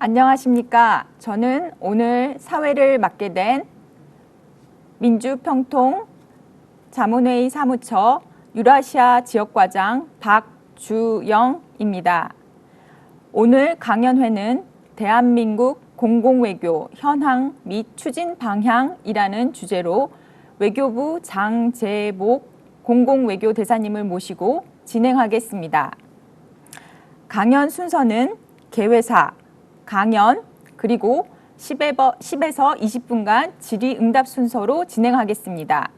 안녕하십니까. 저는 오늘 사회를 맡게 된 민주평통 자문회의 사무처 유라시아 지역과장 박주영입니다. 오늘 강연회는 대한민국 공공외교 현황 및 추진 방향이라는 주제로 외교부 장재복 공공외교 대사님을 모시고 진행하겠습니다. 강연 순서는 개회사, 강연, 그리고 10에서 20분간 질의응답 순서로 진행하겠습니다.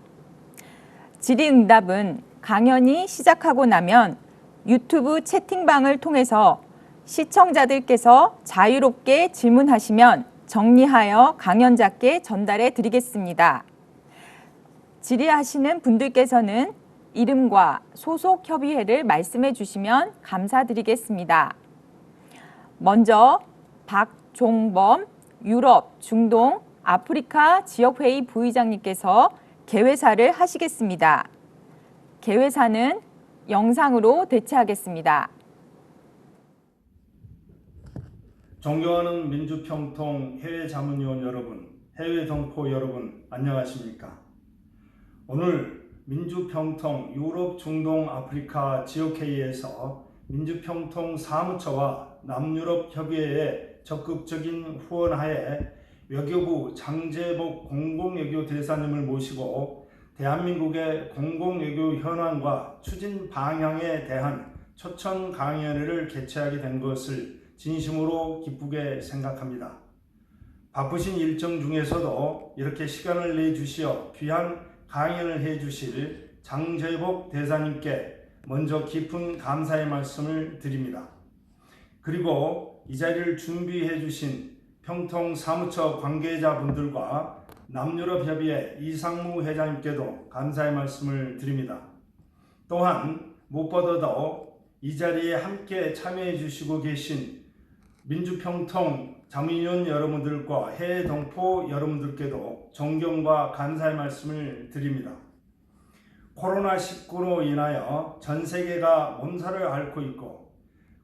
질의응답은 강연이 시작하고 나면 유튜브 채팅방을 통해서 시청자들께서 자유롭게 질문하시면 정리하여 강연자께 전달해 드리겠습니다. 질의하시는 분들께서는 이름과 소속 협의회를 말씀해 주시면 감사드리겠습니다. 먼저 박종범 유럽, 중동, 아프리카 지역회의 부의장님께서 개회사를 하시겠습니다. 개회사는 영상으로 대체하겠습니다. 존경하는 민주평통 해외자문위원 여러분, 해외동포 여러분, 안녕하십니까? 오늘 민주평통 유럽, 중동, 아프리카 지역회의에서 민주평통 사무처와 남유럽협의회의 적극적인 후원하에 외교부 장재복 공공외교 대사님을 모시고 대한민국의 공공외교 현황과 추진 방향에 대한 초청 강연회를 개최하게 된 것을 진심으로 기쁘게 생각합니다. 바쁘신 일정 중에서도 이렇게 시간을 내주시어 귀한 강연을 해주실 장재복 대사님께 먼저 깊은 감사의 말씀을 드립니다. 그리고 이 자리를 준비해 주신 평통 사무처 관계자분들과 남유럽협의회 이상무 회장님께도 감사의 말씀을 드립니다. 또한 무엇보다도 이 자리에 함께 참여해 주시고 계신 민주평통 자문위원 여러분들과 해외 동포 여러분들께도 존경과 감사의 말씀을 드립니다. 코로나19로 인하여 전 세계가 몸살을 앓고 있고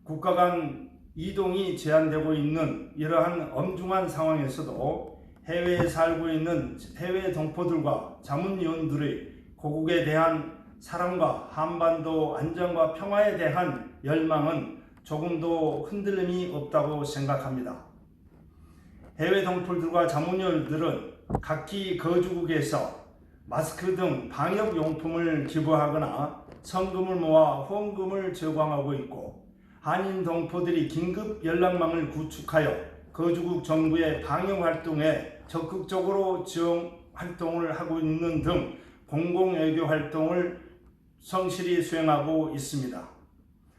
국가 간 이동이 제한되고 있는 이러한 엄중한 상황에서도 해외에 살고 있는 해외 동포들과 자문위원들의 고국에 대한 사랑과 한반도 안정과 평화에 대한 열망은 조금도 흔들림이 없다고 생각합니다. 해외 동포들과 자문위원들은 각기 거주국에서 마스크 등 방역용품을 기부하거나 성금을 모아 후원금을 제공하고 있고 한인 동포들이 긴급 연락망을 구축하여 거주국 정부의 방역활동에 적극적으로 지원 활동을 하고 있는 등 공공외교 활동을 성실히 수행하고 있습니다.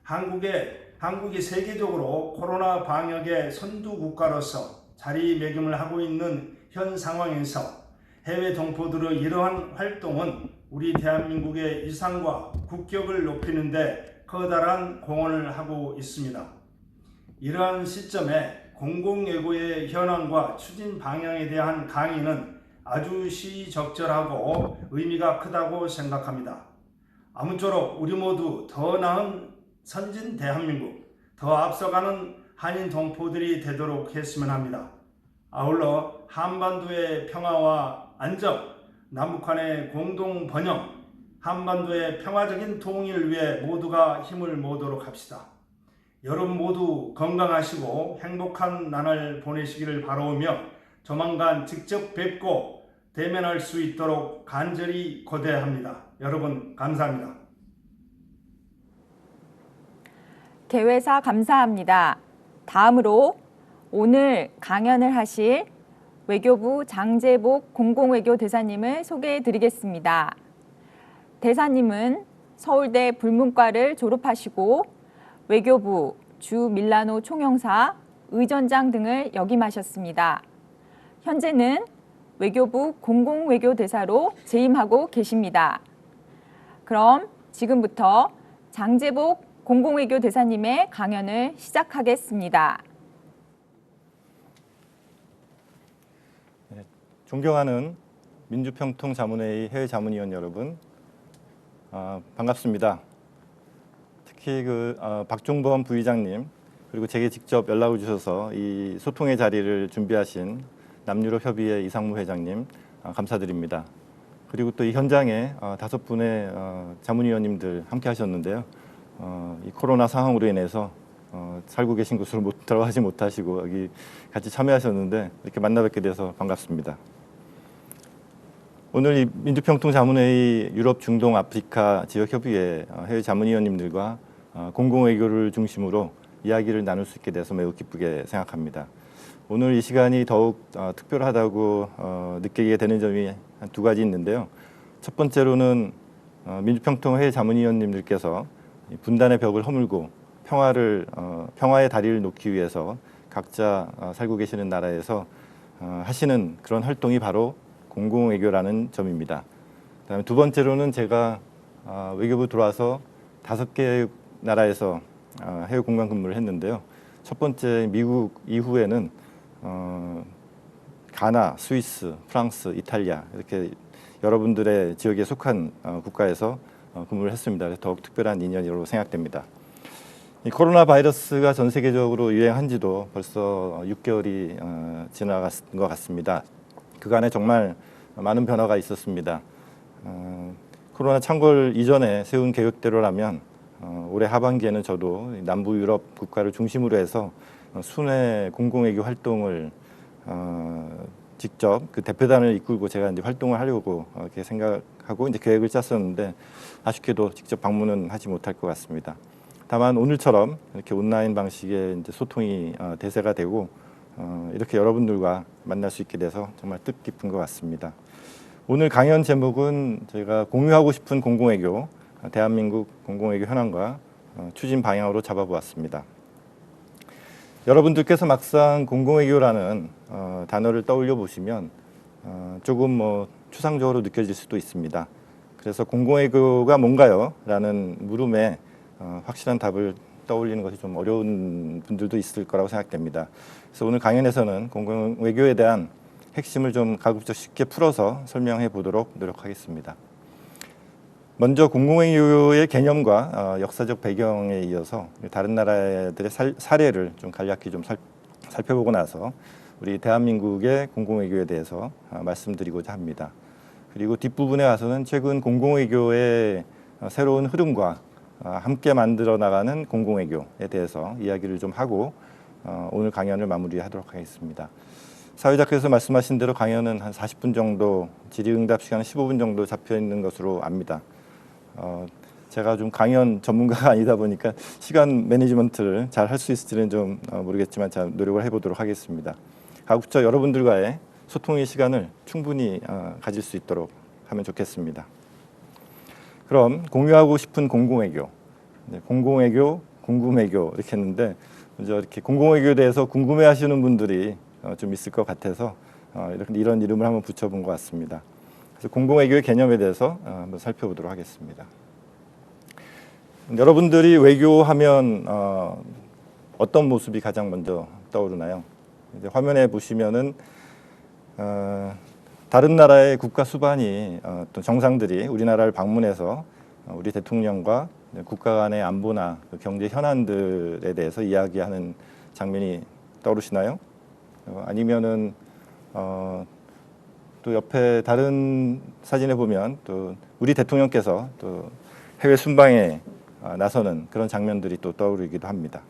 한국이 세계적으로 코로나 방역의 선두 국가로서 자리매김을 하고 있는 현 상황에서 해외 동포들의 이러한 활동은 우리 대한민국의 위상과 국격을 높이는 데 커다란 공헌을 하고 있습니다. 이러한 시점에 공공외교의 현황과 추진 방향에 대한 강의는 아주 시적절하고 의미가 크다고 생각합니다. 아무쪼록 우리 모두 더 나은 선진 대한민국, 더 앞서가는 한인 동포들이 되도록 했으면 합니다. 아울러 한반도의 평화와 안정, 남북한의 공동 번영, 한반도의 평화적인 통일을 위해 모두가 힘을 모으도록 합시다. 여러분 모두 건강하시고 행복한 나날 보내시기를 바라오며 조만간 직접 뵙고 대면할 수 있도록 간절히 고대합니다. 여러분 감사합니다. 개회사 감사합니다. 다음으로 오늘 강연을 하실 외교부 장재복 공공외교 대사님을 소개해 드리겠습니다. 대사님은 서울대 불문과를 졸업하시고 외교부 주 밀라노 총영사, 의전장 등을 역임하셨습니다. 현재는 외교부 공공외교 대사로 재임하고 계십니다. 그럼 지금부터 장재복 공공외교 대사님의 강연을 시작하겠습니다. 존경하는 민주평통 자문회의 해외자문위원 여러분, 반갑습니다. 특히 박종범 부의장님, 그리고 제게 직접 연락을 주셔서 이 소통의 자리를 준비하신 남유럽 협의회 이상무 회장님 감사드립니다. 그리고 또 이 현장에 5분의 자문위원님들 함께 하셨는데요. 이 코로나 상황으로 인해서 살고 계신 곳으로 들어가지 못하시고 여기 같이 참여하셨는데 이렇게 만나 뵙게 돼서 반갑습니다. 오늘 이 민주평통자문회의 유럽, 중동, 아프리카 지역협의회 해외 자문위원님들과 공공외교를 중심으로 이야기를 나눌 수 있게 돼서 매우 기쁘게 생각합니다. 오늘 이 시간이 더욱 특별하다고 느끼게 되는 점이 한 2가지 있는데요. 첫 번째로는 민주평통 해외 자문위원님들께서 분단의 벽을 허물고 평화의 다리를 놓기 위해서 각자 살고 계시는 나라에서 하시는 그런 활동이 바로 공공외교라는 점입니다. 그다음에 2번째로는 제가 외교부 들어와서 5개 나라에서 해외 공간 근무를 했는데요. 첫 번째 미국 이후에는 가나, 스위스, 프랑스, 이탈리아 이렇게 여러분들의 지역에 속한 국가에서 근무를 했습니다. 그래서 더욱 특별한 인연으로 생각됩니다. 이 코로나 바이러스가 전 세계적으로 유행한 지도 벌써 6개월이 지나간 것 같습니다. 그간에 정말 많은 변화가 있었습니다. 코로나 창궐 이전에 세운 계획대로라면 올해 하반기에는 저도 남부 유럽 국가를 중심으로 해서 순회 공공외교 활동을 직접 그 대표단을 이끌고 제가 이제 활동을 하려고 이렇게 생각하고 이제 계획을 짰었는데 아쉽게도 직접 방문은 하지 못할 것 같습니다. 다만 오늘처럼 이렇게 온라인 방식의 이제 소통이 대세가 되고 이렇게 여러분들과 만날 수 있게 돼서 정말 뜻깊은 것 같습니다. 오늘 강연 제목은 저희가 공유하고 싶은 공공외교, 대한민국 공공외교 현황과 추진 방향으로 잡아보았습니다. 여러분들께서 막상 공공외교라는 단어를 떠올려 보시면 조금 추상적으로 느껴질 수도 있습니다. 그래서 공공외교가 뭔가요? 라는 물음에 확실한 답을 떠올리는 것이 좀 어려운 분들도 있을 거라고 생각됩니다. 그래서 오늘 강연에서는 공공외교에 대한 핵심을 좀 가급적 쉽게 풀어서 설명해 보도록 노력하겠습니다. 먼저 공공외교의 개념과 역사적 배경에 이어서 다른 나라들의 사례를 좀 간략히 좀 살펴보고 나서 우리 대한민국의 공공외교에 대해서 말씀드리고자 합니다. 그리고 뒷부분에 와서는 최근 공공외교의 새로운 흐름과 함께 만들어 나가는 공공외교에 대해서 이야기를 좀 하고 오늘 강연을 마무리하도록 하겠습니다. 사회자께서 말씀하신 대로 강연은 한 40분 정도, 질의응답 시간은 15분 정도 잡혀 있는 것으로 압니다. 제가 좀 강연 전문가가 아니다 보니까 시간 매니지먼트를 잘 할 수 있을지는 좀 모르겠지만 잘 노력을 해보도록 하겠습니다. 가급적 여러분들과의 소통의 시간을 충분히 가질 수 있도록 하면 좋겠습니다. 그럼 공유하고 싶은 공공외교, 공공외교, 궁금외교 이렇게 했는데 먼저 이렇게 공공외교에 대해서 궁금해하시는 분들이 좀 있을 것 같아서 이런 이름을 한번 붙여본 것 같습니다. 그래서 공공외교의 개념에 대해서 한번 살펴보도록 하겠습니다. 여러분들이 외교하면 어떤 모습이 가장 먼저 떠오르나요? 이제 화면에 보시면은 다른 나라의 국가 수반이 또 정상들이 우리나라를 방문해서 우리 대통령과 국가 간의 안보나 경제 현안들에 대해서 이야기하는 장면이 떠오르시나요? 아니면은 또 옆에 다른 사진에 보면 또 우리 대통령께서 또 해외 순방에 나서는 그런 장면들이 또 떠오르기도 합니다.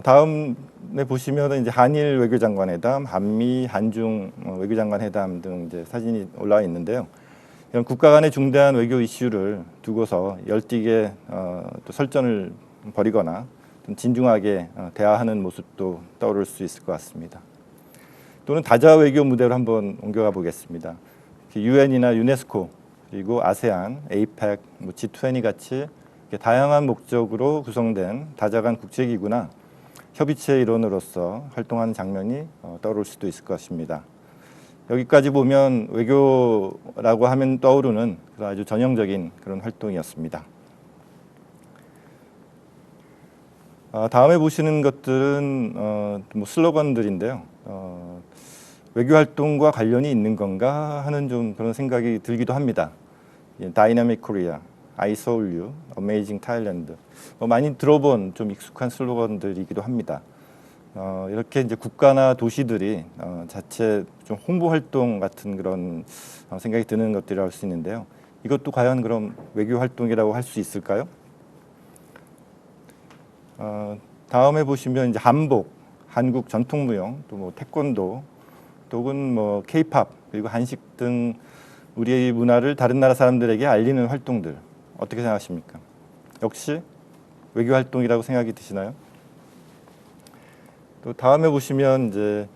다음에 보시면 이제 한일 외교장관회담, 한미, 한중 외교장관회담 등 이제 사진이 올라와 있는데요. 이런 국가 간의 중대한 외교 이슈를 두고서 열띠게 또 설전을 벌이거나 좀 진중하게 대화하는 모습도 떠오를 수 있을 것 같습니다. 또는 다자 외교 무대로 한번 옮겨가 보겠습니다. 유엔이나 유네스코 그리고 아세안, 에이펙, G20 같이 다양한 목적으로 구성된 다자간 국제기구나 협의체의 일원으로서 활동하는 장면이 떠오를 수도 있을 것입니다. 여기까지 보면 외교라고 하면 떠오르는 아주 전형적인 그런 활동이었습니다. 다음에 보시는 것들은 슬로건들인데요. 외교 활동과 관련이 있는 건가 하는 좀 그런 생각이 들기도 합니다. 다이나믹 코리아, I saw you, Amazing Thailand. 많이 들어본 좀 익숙한 슬로건들이기도 합니다. 이렇게 이제 국가나 도시들이 자체 좀 홍보 활동 같은 그런 생각이 드는 것들이라고 할 수 있는데요. 이것도 과연 그럼 외교 활동이라고 할 수 있을까요? 다음에 보시면 이제 한복, 한국 전통무용, 또 뭐 태권도, 또는 뭐 K-팝 그리고 한식 등 우리의 문화를 다른 나라 사람들에게 알리는 활동들 어떻게 생각하십니까? 역시 외교 활동이라고 생각이 드시나요? 또 다음에 보시면 이제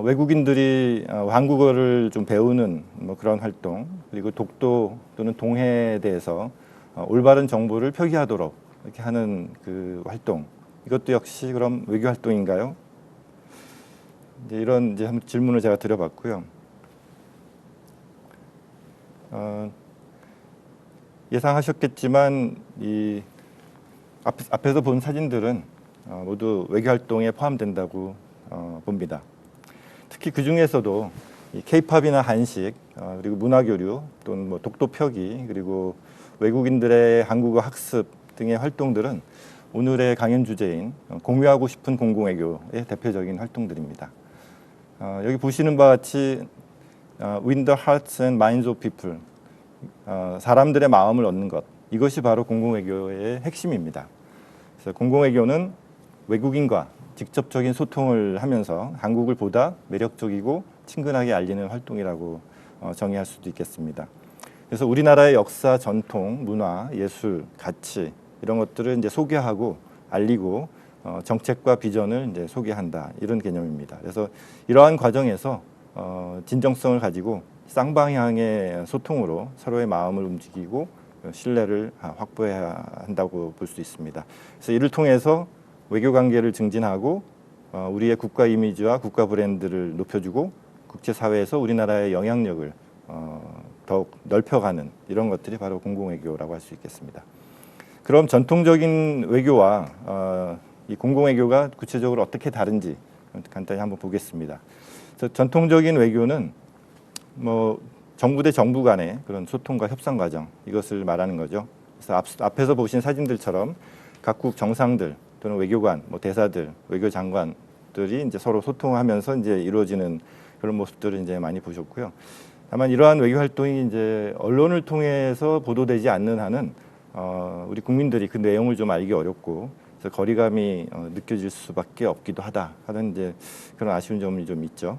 외국인들이 한국어를 좀 배우는 뭐 그런 활동, 그리고 독도 또는 동해에 대해서 올바른 정보를 표기하도록 이렇게 하는 그 활동, 이것도 역시 그럼 외교 활동인가요? 이제 이런 이제 한번 질문을 제가 드려봤고요. 예상하셨겠지만 이 앞에서 본 사진들은 모두 외교 활동에 포함된다고 봅니다. 특히 그 중에서도 K-팝이나 한식, 그리고 문화교류 또는 뭐 독도 표기, 그리고 외국인들의 한국어 학습 등의 활동들은 오늘의 강연 주제인 공유하고 싶은 공공외교의 대표적인 활동들입니다. 여기 보시는 바와 같이 Win the hearts and minds of people, 사람들의 마음을 얻는 것, 이것이 바로 공공외교의 핵심입니다. 그래서 공공외교는 외국인과 직접적인 소통을 하면서 한국을 보다 매력적이고 친근하게 알리는 활동이라고 정의할 수도 있겠습니다. 그래서 우리나라의 역사, 전통, 문화, 예술, 가치 이런 것들을 이제 소개하고 알리고 정책과 비전을 이제 소개한다, 이런 개념입니다. 그래서 이러한 과정에서 진정성을 가지고 쌍방향의 소통으로 서로의 마음을 움직이고 신뢰를 확보해야 한다고 볼 수 있습니다. 그래서 이를 통해서 외교 관계를 증진하고 우리의 국가 이미지와 국가 브랜드를 높여주고 국제사회에서 우리나라의 영향력을 더욱 넓혀가는 이런 것들이 바로 공공외교라고 할 수 있겠습니다. 그럼 전통적인 외교와 이 공공외교가 구체적으로 어떻게 다른지 간단히 한번 보겠습니다. 그래서 전통적인 외교는 뭐 정부 대 정부 간의 그런 소통과 협상 과정, 이것을 말하는 거죠. 그래서 앞에서 보신 사진들처럼 각국 정상들 또는 외교관, 뭐 대사들, 외교장관들이 이제 서로 소통하면서 이제 이루어지는 그런 모습들을 이제 많이 보셨고요. 다만 이러한 외교 활동이 이제 언론을 통해서 보도되지 않는 한은 우리 국민들이 그 내용을 좀 알기 어렵고, 그래서 거리감이 느껴질 수밖에 없기도 하다 하는 이제 그런 아쉬운 점이 좀 있죠.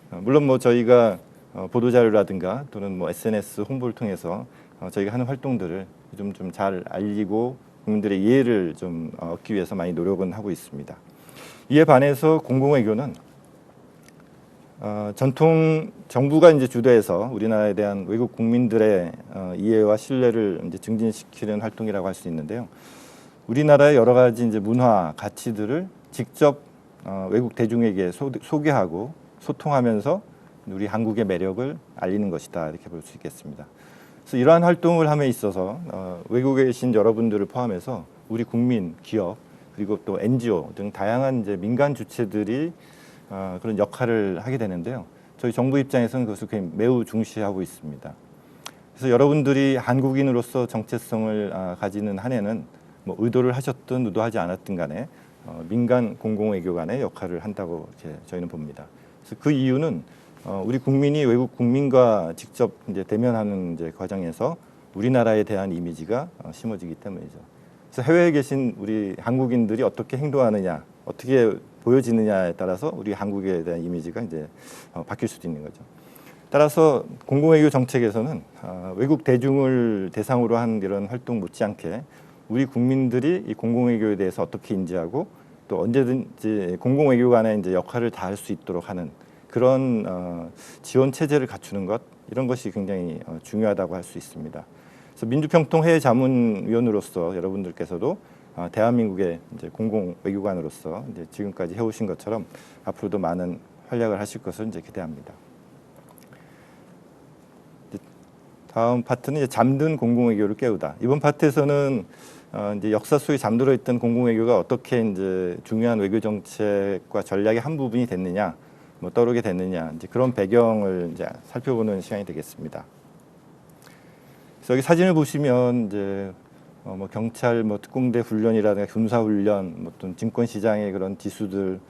물론 뭐 저희가 보도 자료라든가 또는 뭐 SNS 홍보를 통해서 저희가 하는 활동들을 좀 잘 알리고 국민들의 이해를 좀 얻기 위해서 많이 노력은 하고 있습니다. 이에 반해서 공공외교는 전통 정부가 이제 주도해서 우리나라에 대한 외국 국민들의 이해와 신뢰를 이제 증진시키는 활동이라고 할 수 있는데요. 우리나라의 여러 가지 이제 문화 가치들을 직접 외국 대중에게 소개하고 소통하면서 우리 한국의 매력을 알리는 것이다, 이렇게 볼 수 있겠습니다. 그래서 이러한 활동을 함에 있어서 외국에 계신 여러분들을 포함해서 우리 국민, 기업, 그리고 또 NGO 등 다양한 이제 민간 주체들이 그런 역할을 하게 되는데요. 저희 정부 입장에서는 그것을 매우 중시하고 있습니다. 그래서 여러분들이 한국인으로서 정체성을 가지는 한에는 뭐 의도를 하셨든 의도하지 않았든 간에 민간 공공외교 간의 역할을 한다고 이렇게 저희는 봅니다. 그래서 그 이유는 우리 국민이 외국 국민과 직접 이제 대면하는 이제 과정에서 우리나라에 대한 이미지가 심어지기 때문이죠. 그래서 해외에 계신 우리 한국인들이 어떻게 행동하느냐, 어떻게 보여지느냐에 따라서 우리 한국에 대한 이미지가 이제 바뀔 수도 있는 거죠. 따라서 공공외교 정책에서는 외국 대중을 대상으로 한 이런 활동 못지않게 우리 국민들이 이 공공외교에 대해서 어떻게 인지하고 또 언제든지 공공외교 간의 이제 역할을 다할 수 있도록 하는 그런 지원 체제를 갖추는 것, 이런 것이 굉장히 중요하다고 할 수 있습니다. 그래서 민주평통해외자문위원으로서 여러분들께서도 대한민국의 이제 공공외교관으로서 이제 지금까지 해오신 것처럼 앞으로도 많은 활약을 하실 것을 이제 기대합니다. 다음 파트는 이제 잠든 공공외교를 깨우다. 이번 파트에서는 이제 역사 속에 잠들어 있던 공공외교가 어떻게 이제 중요한 외교 정책과 전략의 한 부분이 됐느냐, 뭐 떠오르게 됐느냐, 이제 그런 배경을 이제 살펴보는 시간이 되겠습니다. 그래서 여기 사진을 보시면 이제 뭐 경찰, 뭐 특공대 훈련이라든가 군사 훈련, 뭐 또 증권 시장의 그런 지수들,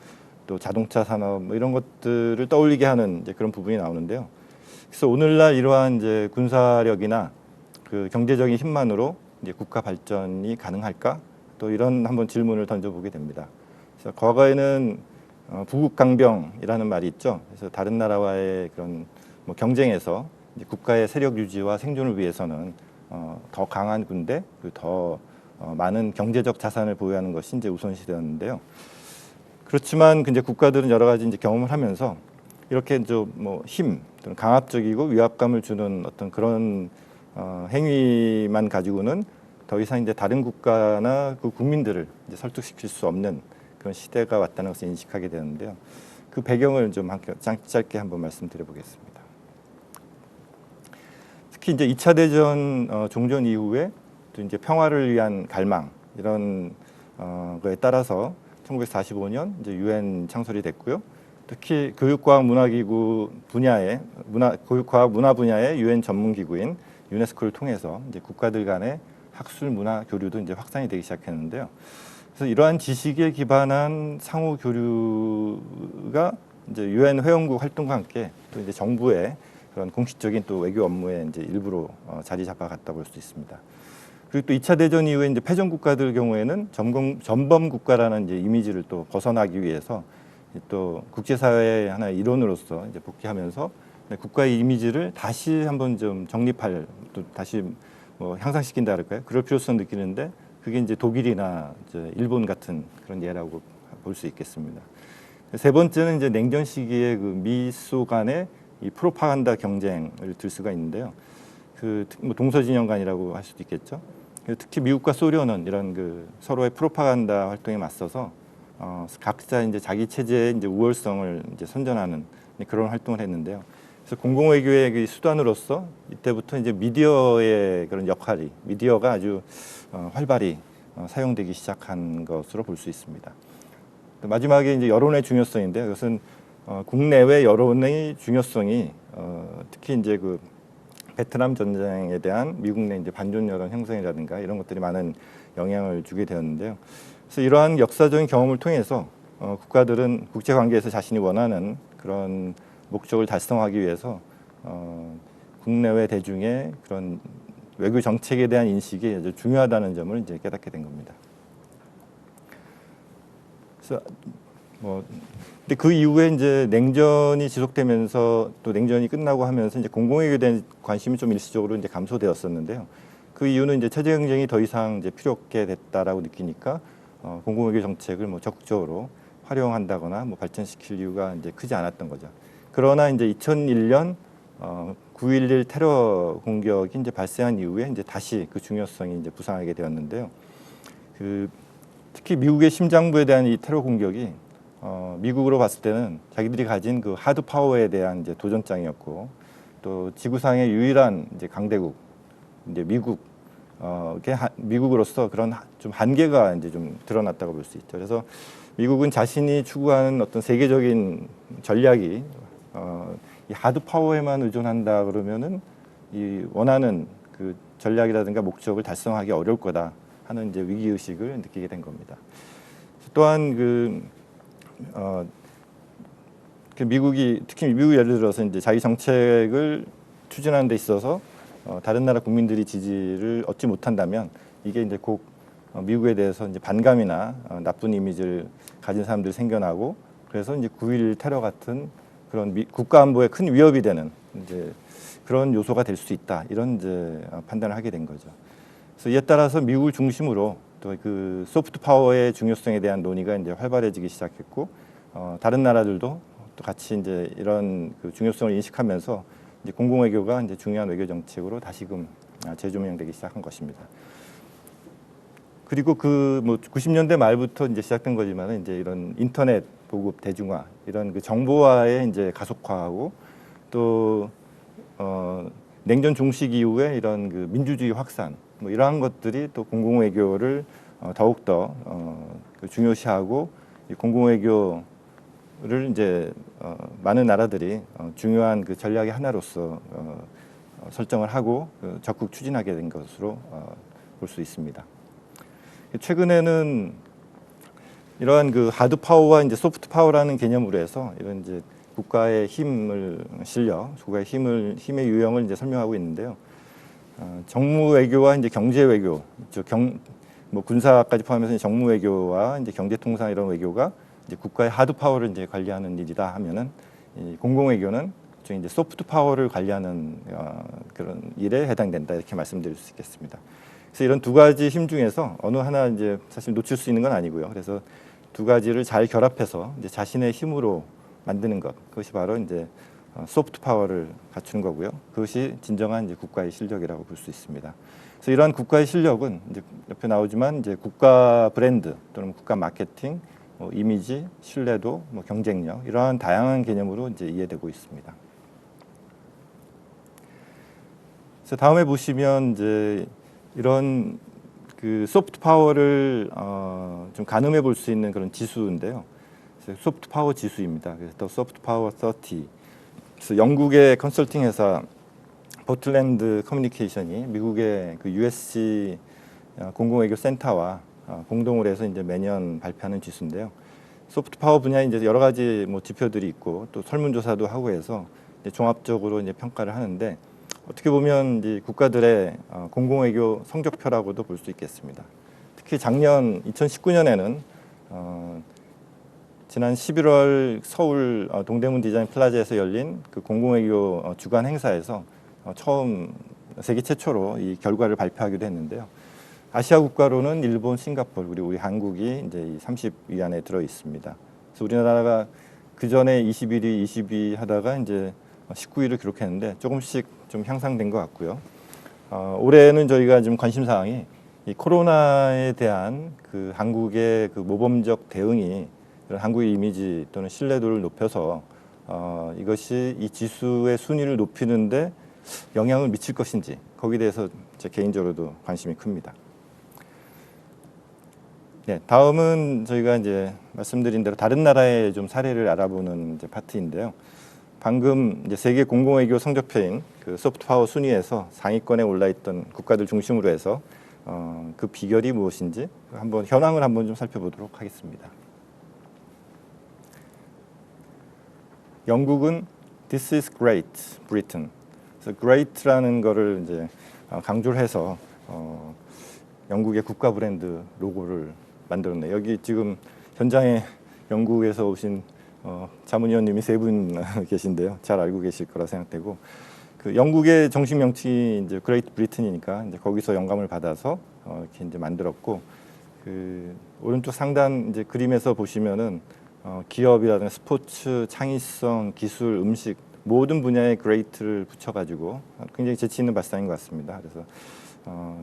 또 자동차 산업 뭐 이런 것들을 떠올리게 하는 이제 그런 부분이 나오는데요. 그래서 오늘날 이러한 이제 군사력이나 그 경제적인 힘만으로 이제 국가 발전이 가능할까? 또 이런 한번 질문을 던져보게 됩니다. 그래서 과거에는 부국강병이라는 말이 있죠. 그래서 다른 나라와의 그런 뭐 경쟁에서 이제 국가의 세력 유지와 생존을 위해서는 더 강한 군대, 그리고 더 많은 경제적 자산을 보유하는 것이 이제 우선시되었는데요. 그렇지만 이제 국가들은 여러 가지 이제 경험을 하면서 이렇게 좀 뭐 힘, 또는 강압적이고 위압감을 주는 어떤 그런 행위만 가지고는 더 이상 이제 다른 국가나 그 국민들을 이제 설득시킬 수 없는 그런 시대가 왔다는 것을 인식하게 되는데요. 그 배경을 좀 짧게 한번 말씀드려보겠습니다. 특히 이제 2차 대전 종전 이후에 또 이제 평화를 위한 갈망 이런 거에 따라서 1945년 이제 유엔 창설이 됐고요. 특히 교육과학 문화기구 분야의 교육과학 문화 분야의 유엔 전문기구인 유네스코를 통해서 이제 국가들 간의 학술 문화 교류도 이제 확산이 되기 시작했는데요. 그래서 이러한 지식에 기반한 상호 교류가 이제 유엔 회원국 활동과 함께 또 이제 정부의 그런 공식적인 또 외교 업무의 이제 일부로 자리 잡아갔다 볼 수 있습니다. 그리고 또 2차 대전 이후에 이제 패전 국가들 경우에는 전범 국가라는 이제 이미지를 또 벗어나기 위해서 또 국제사회의 하나의 일원으로서 이제 복귀하면서 국가의 이미지를 다시 한번 좀 정립할, 또 다시 뭐 향상시킨다 할까요? 그럴 필요성 느끼는데 그게 이제 독일이나 이제 일본 같은 그런 예라고 볼 수 있겠습니다. 세 번째는 이제 냉전 시기의 그 미소 간의 이 프로파간다 경쟁을 들 수가 있는데요. 그 뭐 동서진영간이라고 할 수도 있겠죠. 특히 미국과 소련은 이런 그 서로의 프로파간다 활동에 맞서서 각자 이제 자기 체제의 이제 우월성을 이제 선전하는 그런 활동을 했는데요. 그래서 공공외교의 그 수단으로서 이때부터 이제 미디어의 그런 역할이 미디어가 아주 활발히 사용되기 시작한 것으로 볼 수 있습니다. 마지막에 이제 여론의 중요성인데요. 이것은 국내외 여론의 중요성이 특히 이제 그 베트남 전쟁에 대한 미국 내 이제 반전 여론 형성이라든가 이런 것들이 많은 영향을 주게 되었는데요. 그래서 이러한 역사적인 경험을 통해서 국가들은 국제 관계에서 자신이 원하는 그런 목적을 달성하기 위해서 국내외 대중의 그런 외교 정책에 대한 인식이 아주 중요하다는 점을 이제 깨닫게 된 겁니다. 그래서 근데 그 이후에 이제 냉전이 지속되면서 또 냉전이 끝나고 하면서 이제 공공외교에 대한 관심이 좀 일시적으로 이제 감소되었었는데요. 그 이유는 이제 체제 경쟁이 더 이상 이제 필요 없게 됐다라고 느끼니까 공공외교 정책을 뭐 적극적으로 활용한다거나 뭐 발전시킬 이유가 이제 크지 않았던 거죠. 그러나 이제 2001년 9.11 테러 공격이 이제 발생한 이후에 이제 다시 그 중요성이 이제 부상하게 되었는데요. 특히 미국의 심장부에 대한 이 테러 공격이 미국으로 봤을 때는 자기들이 가진 그 하드 파워에 대한 이제 도전장이었고 또 지구상의 유일한 이제 강대국 이제 미국으로서 그런 좀 한계가 이제 좀 드러났다고 볼 수 있죠. 그래서 미국은 자신이 추구하는 어떤 세계적인 전략이 이 하드 파워에만 의존한다 그러면은 이 원하는 그 전략이라든가 목적을 달성하기 어려울 거다 하는 이제 위기 의식을 느끼게 된 겁니다. 또한 미국이 특히 미국 예를 들어서 이제 자기 정책을 추진하는 데 있어서 다른 나라 국민들이 지지를 얻지 못한다면 이게 이제 곧 미국에 대해서 이제 반감이나 나쁜 이미지를 가진 사람들이 생겨나고 그래서 이제 9.11 테러 같은 그런 국가 안보에 큰 위협이 되는 이제 그런 요소가 될 수 있다 이런 이제 판단을 하게 된 거죠. 그래서 이에 따라서 미국을 중심으로 또 그 소프트 파워의 중요성에 대한 논의가 이제 활발해지기 시작했고 다른 나라들도 또 같이 이제 이런 그 중요성을 인식하면서 이제 공공외교가 이제 중요한 외교 정책으로 다시금 재조명되기 시작한 것입니다. 그리고 그 뭐 90년대 말부터 이제 시작된 거지만은 이제 이런 인터넷 보급 대중화 이런 그 정보화의 이제 가속화하고 또 냉전 종식 이후에 이런 그 민주주의 확산 뭐 이러한 것들이 또 공공외교를 더욱 더 중요시하고 이 공공외교를 이제 많은 나라들이 중요한 그 전략의 하나로서 설정을 하고 적극 추진하게 된 것으로 볼 수 있습니다. 최근에는 이러한 그 하드 파워와 이제 소프트 파워라는 개념으로 해서 이런 이제 국가의 국가의 힘의 유형을 이제 설명하고 있는데요. 정무 외교와 이제 경제 외교, 뭐 군사까지 포함해서 정무 외교와 이제 경제 통상 이런 외교가 이제 국가의 하드 파워를 이제 관리하는 일이다 하면은 이 공공 외교는 이제 소프트 파워를 관리하는 그런 일에 해당된다 이렇게 말씀드릴 수 있겠습니다. 그래서 이런 두 가지 힘 중에서 어느 하나 이제 사실 놓칠 수 있는 건 아니고요. 그래서 두 가지를 잘 결합해서 이제 자신의 힘으로 만드는 것, 그것이 바로 이제 소프트 파워를 갖추는 거고요. 그것이 진정한 이제 국가의 실력이라고 볼 수 있습니다. 그래서 이러한 국가의 실력은 이제 옆에 나오지만 이제 국가 브랜드 또는 국가 마케팅, 이미지, 신뢰도, 경쟁력 이러한 다양한 개념으로 이제 이해되고 있습니다. 그래서 다음에 보시면 이제 이런 그 소프트 파워를 좀 가늠해 볼 수 있는 그런 지수인데요. 소프트 파워 지수입니다. 그래서 더 소프트 파워 30. 그래서 영국의 컨설팅 회사 포틀랜드 커뮤니케이션이 미국의 그 USC 공공외교 센터와 공동으로 해서 이제 매년 발표하는 지수인데요. 소프트 파워 분야에 이제 여러 가지 뭐 지표들이 있고 또 설문조사도 하고 해서 이제 종합적으로 이제 평가를 하는데 어떻게 보면 이제 국가들의 공공외교 성적표라고도 볼 수 있겠습니다. 특히 작년 2019년에는 지난 11월 서울 동대문 디자인 플라자에서 열린 그 공공외교 주간 행사에서 처음 세계 최초로 이 결과를 발표하기도 했는데요. 아시아 국가로는 일본, 싱가포르 그리고 우리 한국이 이제 이 30위 안에 들어 있습니다. 그래서 우리나라가 그 전에 21위, 22위 하다가 이제 19위를 기록했는데 조금씩 좀 향상된 것 같고요. 올해는 저희가 좀 관심 사항이 이 코로나에 대한 그 한국의 그 모범적 대응이 이런 한국의 이미지 또는 신뢰도를 높여서 이것이 이 지수의 순위를 높이는데 영향을 미칠 것인지 거기에 대해서 제 개인적으로도 관심이 큽니다. 네, 다음은 저희가 이제 말씀드린 대로 다른 나라의 좀 사례를 알아보는 이제 파트인데요. 방금 이제 세계 공공외교 성적표인 그 소프트 파워 순위에서 상위권에 올라있던 국가들 중심으로 해서 그 비결이 무엇인지 한번 현황을 한번 좀 살펴보도록 하겠습니다. 영국은 This is Great Britain. 그래서 Great라는 거를 이제 강조를 해서 영국의 국가 브랜드 로고를 만들었네요. 여기 지금 현장에 영국에서 오신 자문위원님이 세 분 계신데요. 잘 알고 계실 거라 생각되고 그 영국의 정식 명칭이 이제 그레이트 브리튼이니까 이제 거기서 영감을 받아서 이렇게 이제 만들었고 그 오른쪽 상단 이제 그림에서 보시면은 기업이라든가 스포츠, 창의성, 기술, 음식 모든 분야에 그레이트를 붙여가지고 굉장히 재치 있는 발상인 것 같습니다. 그래서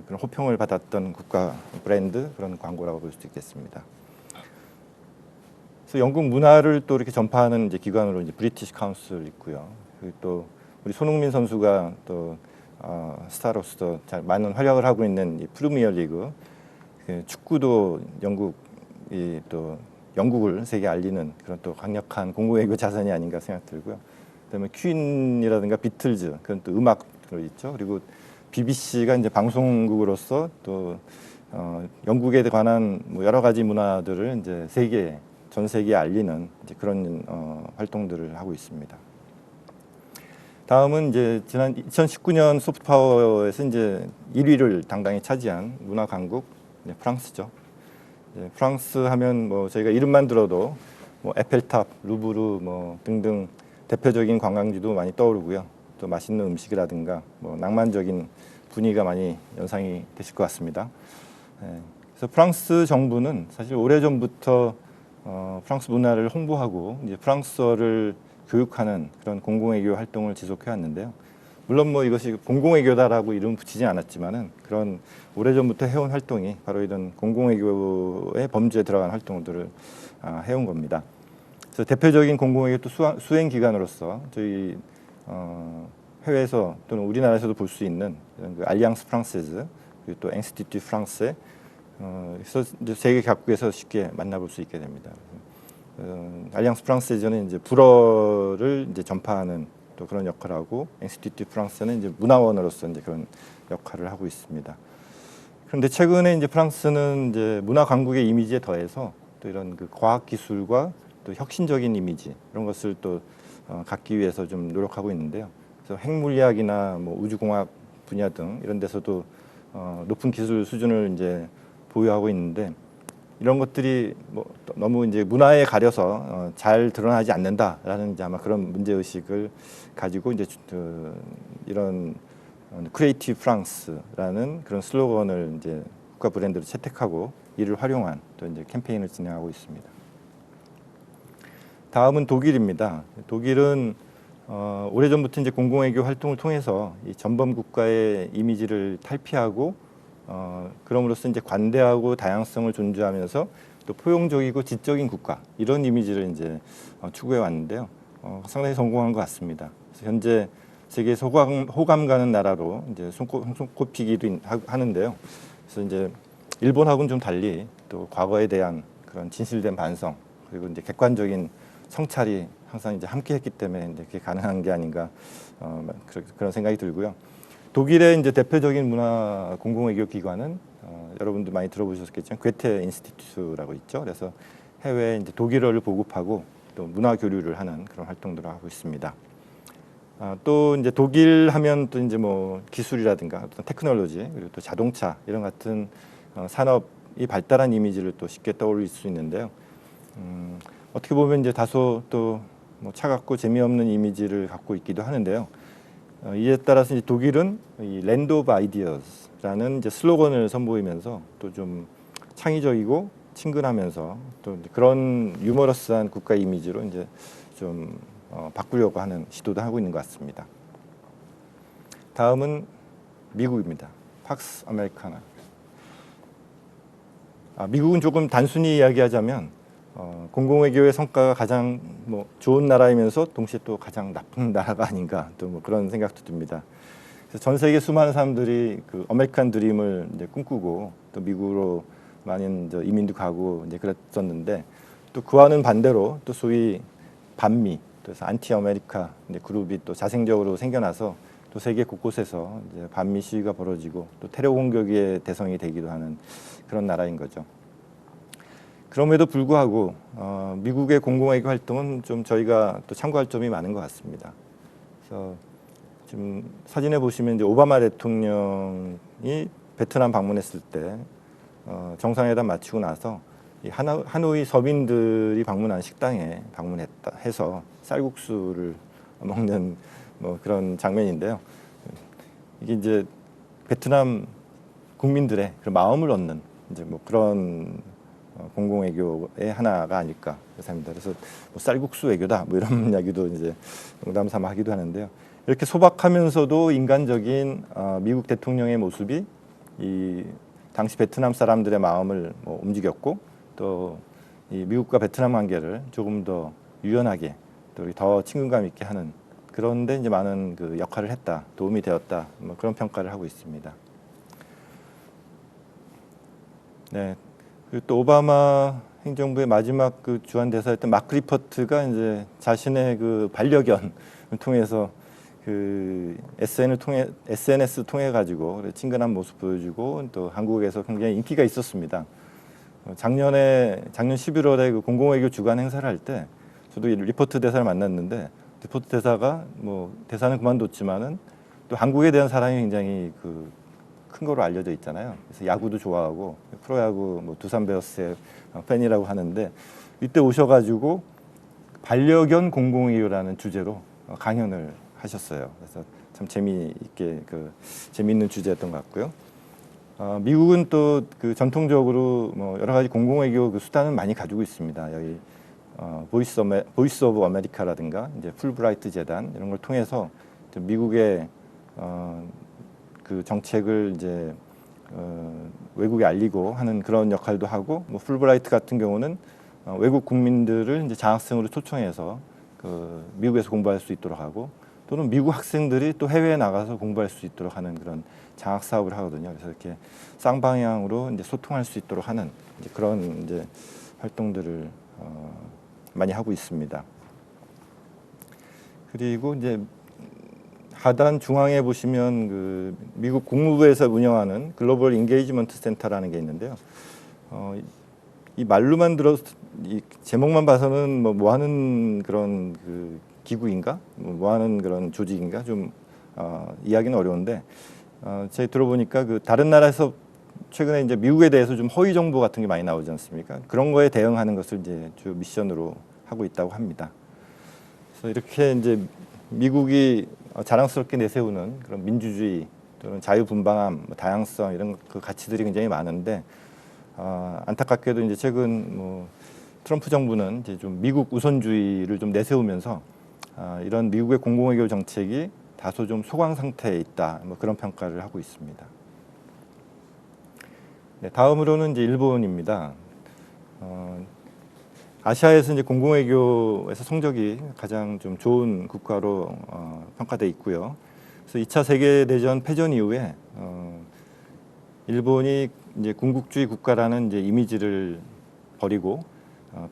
그런 호평을 받았던 국가 브랜드 그런 광고라고 볼 수 있겠습니다. 그래서 영국 문화를 또 이렇게 전파하는 이제 기관으로 이제 브리티시 카운슬 있고요. 그리고 또 우리 손흥민 선수가 또 스타로서 잘 많은 활약을 하고 있는 이 프리미어 리그 그 축구도 영국이 또 영국을 세계에 알리는 그런 또 강력한 공공외교 자산이 아닌가 생각 들고요. 그다음에 퀸이라든가 비틀즈 그런 또 음악으로 있죠. 그리고 BBC가 이제 방송국으로서 또 영국에 관한 뭐 여러 가지 문화들을 이제 전 세계에 알리는 이제 그런 활동들을 하고 있습니다. 다음은 이제 지난 2019년 소프트 파워에서 이제 1위를 당당히 차지한 문화 강국 프랑스죠. 프랑스 하면 뭐 저희가 이름만 들어도 뭐 에펠탑, 루브르 뭐 등등 대표적인 관광지도 많이 떠오르고요. 또 맛있는 음식이라든가 뭐 낭만적인 분위기가 많이 연상이 되실 것 같습니다. 그래서 프랑스 정부는 사실 오래전부터 프랑스 문화를 홍보하고 이제 프랑스어를 교육하는 그런 공공외교 활동을 지속해 왔는데요. 물론 뭐 이것이 공공외교다라고 이름 붙이지 않았지만은 그런 오래전부터 해온 활동이 바로 이런 공공외교의 범주에 들어간 활동들을 해온 겁니다. 그래서 대표적인 공공외교 또 수행 기관으로서 저희 해외에서 또는 우리나라에서도 볼 수 있는 이런 그 알리앙스 프랑세즈 그리고 또 앵스티튜 프랑세 그래서 이제 세계 각국에서 쉽게 만나볼 수 있게 됩니다. 알리앙스 프랑세즈는 이제 불어를 이제 전파하는 또 그런 역할을 하고 인스티튜트 프랑스는 이제 문화원으로서 이제 그런 역할을 하고 있습니다. 그런데 최근에 이제 프랑스는 이제 문화 강국의 이미지에 더해서 또 이런 그 과학 기술과 또 혁신적인 이미지 이런 것을 또 갖기 위해서 좀 노력하고 있는데요. 그래서 핵물리학이나 뭐 우주공학 분야 등 이런 데서도 높은 기술 수준을 이제 보유하고 있는데 이런 것들이 뭐 너무 이제 문화에 가려서 잘 드러나지 않는다라는 이제 아마 그런 문제 의식을 가지고 이제 이런 크리에이티브 프랑스라는 그런 슬로건을 이제 국가 브랜드로 채택하고 이를 활용한 또 이제 캠페인을 진행하고 있습니다. 다음은 독일입니다. 독일은 오래전부터 이제 공공외교 활동을 통해서 이 전범 국가의 이미지를 탈피하고 그럼으로써 이제 관대하고 다양성을 존중하면서 또 포용적이고 지적인 국가 이런 이미지를 이제 추구해 왔는데요. 상당히 성공한 것 같습니다. 그래서 현재 세계에서 호감 가는 나라로 이제 손꼽히기도 하는데요. 그래서 이제 일본하고는 좀 달리 또 과거에 대한 그런 진실된 반성 그리고 이제 객관적인 성찰이 항상 이제 함께했기 때문에 이제 그게 가능한 게 아닌가 그런 생각이 들고요. 독일의 이제 대표적인 문화 공공외교 기관은 여러분도 많이 들어보셨겠지만 괴테 인스티튜트라고 있죠. 그래서 해외에 이제 독일어를 보급하고 또 문화 교류를 하는 그런 활동들을 하고 있습니다. 또 이제 독일 하면 또 이제 뭐 기술이라든가 어떤 테크놀로지 그리고 또 자동차 이런 같은 산업이 발달한 이미지를 또 쉽게 떠올릴 수 있는데요. 어떻게 보면 이제 다소 또 뭐 차갑고 재미없는 이미지를 갖고 있기도 하는데요. 이에 따라서 이제 독일은 이 랜드 오브 아이디어스라는 이제 슬로건을 선보이면서 또 좀 창의적이고 친근하면서 또 그런 유머러스한 국가 이미지로 이제 좀 바꾸려고 하는 시도도 하고 있는 것 같습니다. 다음은 미국입니다. 팍스 아메리카나. 미국은 조금 단순히 이야기하자면 공공외교의 성과가 가장 뭐 좋은 나라이면서 동시에 또 가장 나쁜 나라가 아닌가 또 뭐 그런 생각도 듭니다. 그래서 전 세계 수많은 사람들이 그 아메리칸 드림을 이제 꿈꾸고 또 미국으로 많은 이제 이민도 가고 이제 그랬었는데 또 그와는 반대로 또 소위 반미 그래서 안티 아메리카 그룹이 또 자생적으로 생겨나서 또 세계 곳곳에서 이제 반미 시위가 벌어지고 또 테러 공격의 대상이 되기도 하는 그런 나라인 거죠. 그럼에도 불구하고 미국의 공공외교 활동은 좀 저희가 또 참고할 점이 많은 것 같습니다. 그래서 지금 사진에 보시면 이제 오바마 대통령이 베트남 방문했을 때 정상회담 마치고 나서 이 하노이 서민들이 방문한 식당에 방문했다 해서 쌀국수를 먹는 뭐 그런 장면인데요. 이게 이제 베트남 국민들의 그 마음을 얻는 이제 뭐 그런 공공외교의 하나가 아닐까 생각합니다. 그래서 뭐 쌀국수 외교다 뭐 이런 이야기도 이제 농담삼아 하기도 하는데요. 이렇게 소박하면서도 인간적인 미국 대통령의 모습이 이 당시 베트남 사람들의 마음을 뭐 움직였고 또 이 미국과 베트남 관계를 조금 더 유연하게 또 더 친근감 있게 하는 그런데 이제 많은 그 역할을 했다, 도움이 되었다 뭐 그런 평가를 하고 있습니다. 네. 그리고 또 오바마 행정부의 마지막 그 주한 대사였던 마크 리퍼트가 이제 자신의 그 반려견을 통해서 그 SNS 통해 가지고 친근한 모습 보여주고 또 한국에서 굉장히 인기가 있었습니다. 작년 11월에 그 공공외교 주간 행사를 할 때 저도 리퍼트 대사를 만났는데 리퍼트 대사가 뭐 대사는 그만뒀지만은 또 한국에 대한 사랑이 굉장히 큰 거로 알려져 있잖아요. 그래서 야구도 좋아하고 프로야구 뭐 두산 베어스의 팬이라고 하는데 이때 오셔가지고 반려견 공공외교라는 주제로 강연을 하셨어요. 그래서 참 재미있게 재미있는 주제였던 것 같고요. 미국은 또 그 전통적으로 뭐 여러 가지 공공외교 그 수단을 많이 가지고 있습니다. 여기 보이스 오브 아메리카라든가 이제 풀브라이트 재단 이런 걸 통해서 미국의 그 정책을 이제 외국에 알리고 하는 그런 역할도 하고 뭐 풀브라이트 같은 경우는 외국 국민들을 이제 장학생으로 초청해서 그 미국에서 공부할 수 있도록 하고 또는 미국 학생들이 또 해외에 나가서 공부할 수 있도록 하는 그런 장학 사업을 하거든요. 그래서 이렇게 쌍방향으로 이제 소통할 수 있도록 하는 이제 그런 이제 활동들을 많이 하고 있습니다. 그리고 이제 하단 중앙에 보시면 그 미국 국무부에서 운영하는 글로벌 인게이지먼트 센터라는 게 있는데요. 이 말로만 이 제목만 봐서는 뭐 하는 그런 그 기구인가, 뭐 하는 그런 조직인가 좀 이야기는 어려운데 제가 들어보니까 그 다른 나라에서 최근에 이제 미국에 대해서 좀 허위 정보 같은 게 많이 나오지 않습니까? 그런 거에 대응하는 것을 이제 주 미션으로 하고 있다고 합니다. 그래서 이렇게 이제 미국이 자랑스럽게 내세우는 그런 민주주의 또는 자유분방함, 다양성 이런 그 가치들이 굉장히 많은데 안타깝게도 이제 최근 뭐 트럼프 정부는 이제 좀 미국 우선주의를 좀 내세우면서 이런 미국의 공공외교 정책이 다소 좀 소강 상태에 있다, 뭐 그런 평가를 하고 있습니다. 네, 다음으로는 이제 일본입니다. 아시아에서 이제 공공외교에서 성적이 가장 좀 좋은 국가로 평가돼 있고요. 그래서 2차 세계대전 패전 이후에 일본이 이제 군국주의 국가라는 이제 이미지를 버리고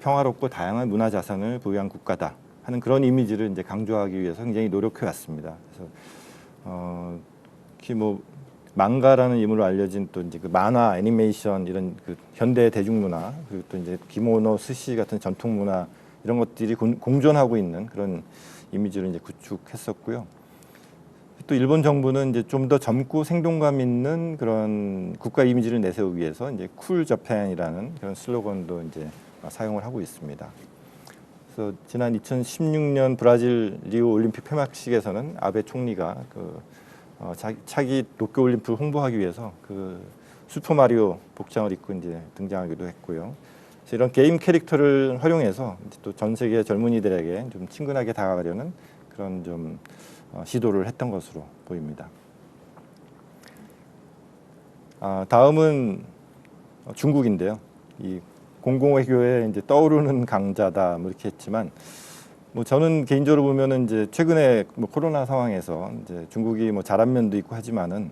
평화롭고 다양한 문화 자산을 보유한 국가다 하는 그런 이미지를 이제 강조하기 위해서 굉장히 노력해 왔습니다. 그래서 특히 뭐 망가라는 이름으로 알려진 또 이제 그 만화, 애니메이션 이런 그 현대 대중문화 그리고 또 이제 기모노, 스시 같은 전통 문화 이런 것들이 공존하고 있는 그런 이미지를 이제 구축했었고요. 또 일본 정부는 이제 좀 더 젊고 생동감 있는 그런 국가 이미지를 내세우기 위해서 이제 쿨 저팬이라는 그런 슬로건도 이제 사용을 하고 있습니다. 그래서 지난 2016년 브라질 리우 올림픽 폐막식에서는 아베 총리가 그 차기 도쿄올림픽을 홍보하기 위해서 그 슈퍼 마리오 복장을 입고 이제 등장하기도 했고요. 그래서 이런 게임 캐릭터를 활용해서 또 전 세계 젊은이들에게 좀 친근하게 다가가려는 그런 좀 시도를 했던 것으로 보입니다. 다음은 중국인데요. 이 공공외교에 이제 떠오르는 강자다 뭐 이렇게 했지만. 뭐 저는 개인적으로 보면은 이제 최근에 뭐 코로나 상황에서 이제 중국이 뭐 잘한 면도 있고 하지만은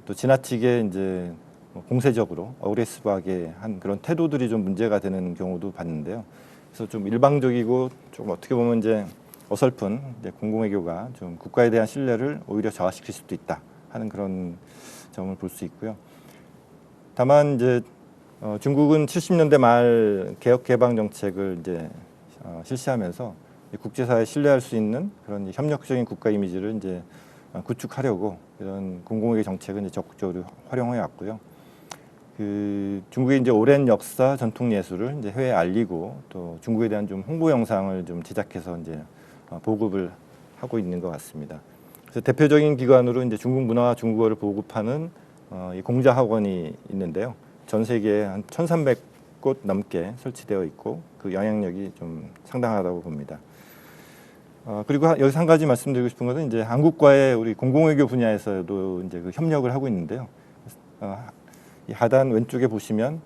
또 지나치게 이제 뭐 공세적으로 어그레시브하게 한 그런 태도들이 좀 문제가 되는 경우도 봤는데요. 그래서 좀 일방적이고 좀 어떻게 보면 이제 어설픈 이제 공공외교가 좀 국가에 대한 신뢰를 오히려 저하시킬 수도 있다 하는 그런 점을 볼 수 있고요. 다만 이제 중국은 70년대 말 개혁 개방 정책을 이제 실시하면서 국제사회에 신뢰할 수 있는 그런 협력적인 국가 이미지를 이제 구축하려고 이런 공공외교 정책은 이제 적극적으로 활용해 왔고요. 그 중국의 이제 오랜 역사, 전통 예술을 이제 해외에 알리고 또 중국에 대한 좀 홍보 영상을 좀 제작해서 이제 보급을 하고 있는 것 같습니다. 그래서 대표적인 기관으로 이제 중국 문화와 중국어를 보급하는 이 공자학원이 있는데요. 전 세계에 한 1,300곳 넘게 설치되어 있고 그 영향력이 좀 상당하다고 봅니다. 그리고 여기서 한 가지 말씀드리고 싶은 것은 이제 한국과의 우리 공공외교 분야에서도 이제 그 협력을 하고 있는데요. 이 하단 왼쪽에 보시면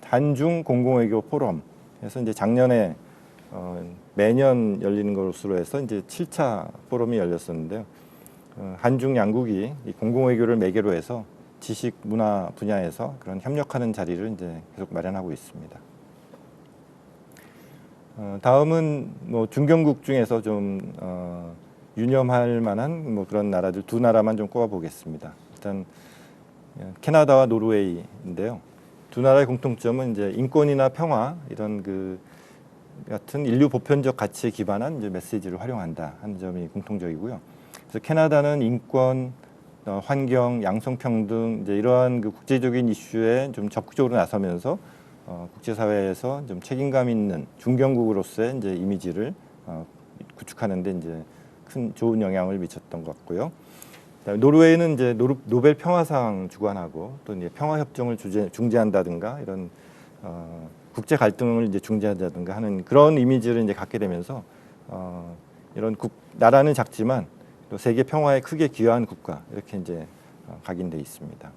한중 공공외교 포럼 그래서 이제 작년에 매년 열리는 것으로 해서 이제 7차 포럼이 열렸었는데요. 한중 양국이 이 공공외교를 매개로 해서 지식 문화 분야에서 그런 협력하는 자리를 이제 계속 마련하고 있습니다. 다음은 뭐 중견국 중에서 좀 유념할 만한 뭐 그런 나라들 두 나라만 좀 꼽아 보겠습니다. 일단 캐나다와 노르웨이인데요. 두 나라의 공통점은 이제 인권이나 평화 이런 그 같은 인류 보편적 가치에 기반한 이제 메시지를 활용한다 하는 점이 공통적이고요. 그래서 캐나다는 인권, 환경, 양성평등 이제 이러한 그 국제적인 이슈에 좀 적극적으로 나서면서 국제사회에서 좀 책임감 있는 중견국으로서의 이제 이미지를 구축하는데 이제 큰 좋은 영향을 미쳤던 것 같고요. 노르웨이는 이제 노벨 평화상 주관하고 또 이제 평화 협정을 중재한다든가 이런 국제 갈등을 이제 중재한다든가 하는 그런 이미지를 이제 갖게 되면서 이런 나라는 작지만 또 세계 평화에 크게 기여한 국가 이렇게 이제 각인돼 있습니다.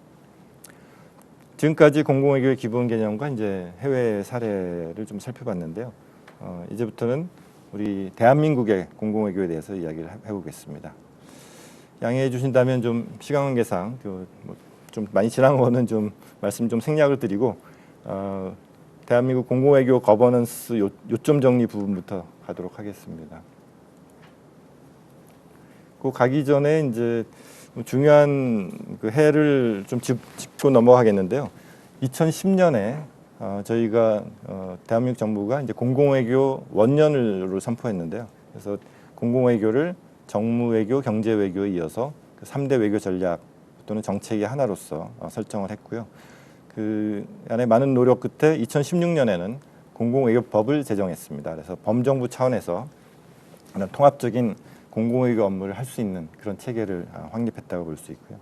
지금까지 공공외교의 기본 개념과 이제 해외 사례를 좀 살펴봤는데요. 이제부터는 우리 대한민국의 공공외교에 대해서 이야기를 해보겠습니다. 양해해 주신다면 좀 시간 관계상 좀 많이 지난 거는 좀 말씀 좀 생략을 드리고 대한민국 공공외교 거버넌스 요점 정리 부분부터 가도록 하겠습니다. 그 가기 전에 이제 중요한 그 해를 좀 짚고 넘어가겠는데요. 2010년에 저희가 대한민국 정부가 이제 공공외교 원년을 선포했는데요. 그래서 공공외교를 정무외교, 경제외교에 이어서 그 3대 외교 전략 또는 정책의 하나로서 설정을 했고요. 그 안에 많은 노력 끝에 2016년에는 공공외교법을 제정했습니다. 그래서 범정부 차원에서 통합적인 공공외교 업무를 할 수 있는 그런 체계를 확립했다고 볼 수 있고요.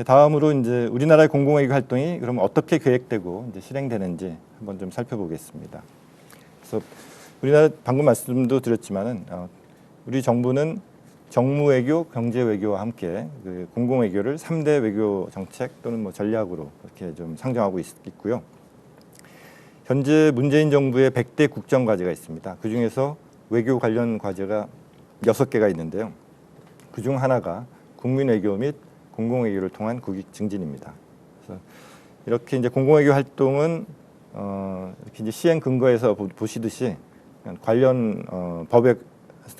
다음으로 이제 우리나라의 공공외교 활동이 그럼 어떻게 계획되고 이제 실행되는지 한번 좀 살펴보겠습니다. 그래서 우리나라 방금 말씀도 드렸지만은 우리 정부는 정무외교, 경제외교와 함께 그 공공외교를 3대 외교 정책 또는 뭐 전략으로 이렇게 좀 상정하고 있고요. 현재 문재인 정부의 100대 국정과제가 있습니다. 그 중에서 외교 관련 과제가 6개가 있는데요. 그중 하나가 국민외교 및 공공외교를 통한 국익 증진입니다. 그래서 이렇게 이제 공공외교 활동은 이렇게 이제 시행 근거에서 보시듯이 관련 법에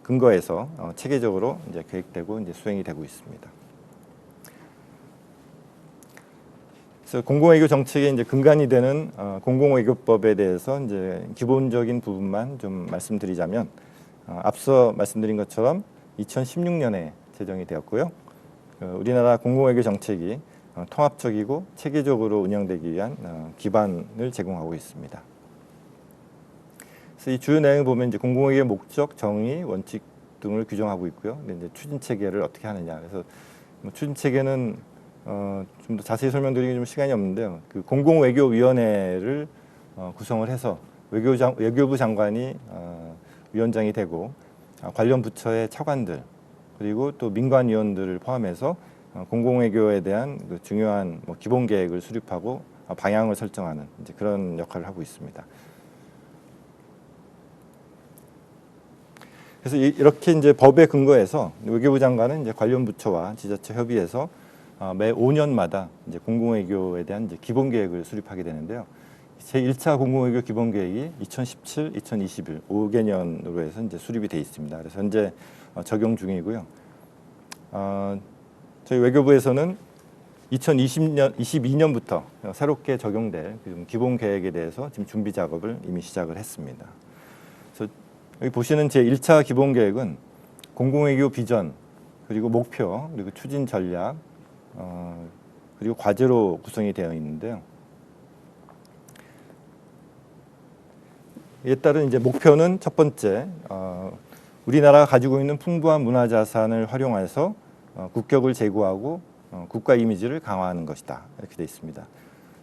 근거해서 체계적으로 이제 계획되고 이제 수행이 되고 있습니다. 그래서 공공외교 정책의 이제 근간이 되는 공공외교법에 대해서 이제 기본적인 부분만 좀 말씀드리자면 앞서 말씀드린 것처럼 2016년에 제정이 되었고요. 우리나라 공공외교 정책이 통합적이고 체계적으로 운영되기 위한 기반을 제공하고 있습니다. 그래서 이 주요 내용을 보면 이제 공공외교의 목적, 정의, 원칙 등을 규정하고 있고요. 근데 이제 추진 체계를 어떻게 하느냐. 그래서 뭐 추진 체계는 좀 더 자세히 설명드리기 좀 시간이 없는데요. 그 공공외교위원회를 구성을 해서 외교부 장관이 위원장이 되고 관련 부처의 차관들 그리고 또 민관위원들을 포함해서 공공외교에 대한 그 중요한 뭐 기본 계획을 수립하고 방향을 설정하는 이제 그런 역할을 하고 있습니다. 그래서 이렇게 이제 법에 근거해서 외교부 장관은 이제 관련 부처와 지자체 협의해서 매 5년마다 이제 공공외교에 대한 이제 기본 계획을 수립하게 되는데요. 제1차 공공외교 기본 계획이 2017, 2021 5개년으로 해서 이제 수립이 돼 있습니다. 그래서 현재 적용 중이고요. 저희 외교부에서는 2022년부터 새롭게 적용될 기본 계획에 대해서 지금 준비 작업을 이미 시작을 했습니다. 그래서 여기 보시는 제1차 기본 계획은 공공외교 비전 그리고 목표 그리고 추진 전략 그리고 과제로 구성이 되어 있는데요. 이에 따른 이제 목표는 첫 번째 우리나라가 가지고 있는 풍부한 문화 자산을 활용해서 국격을 제고하고 국가 이미지를 강화하는 것이다 이렇게 되어 있습니다.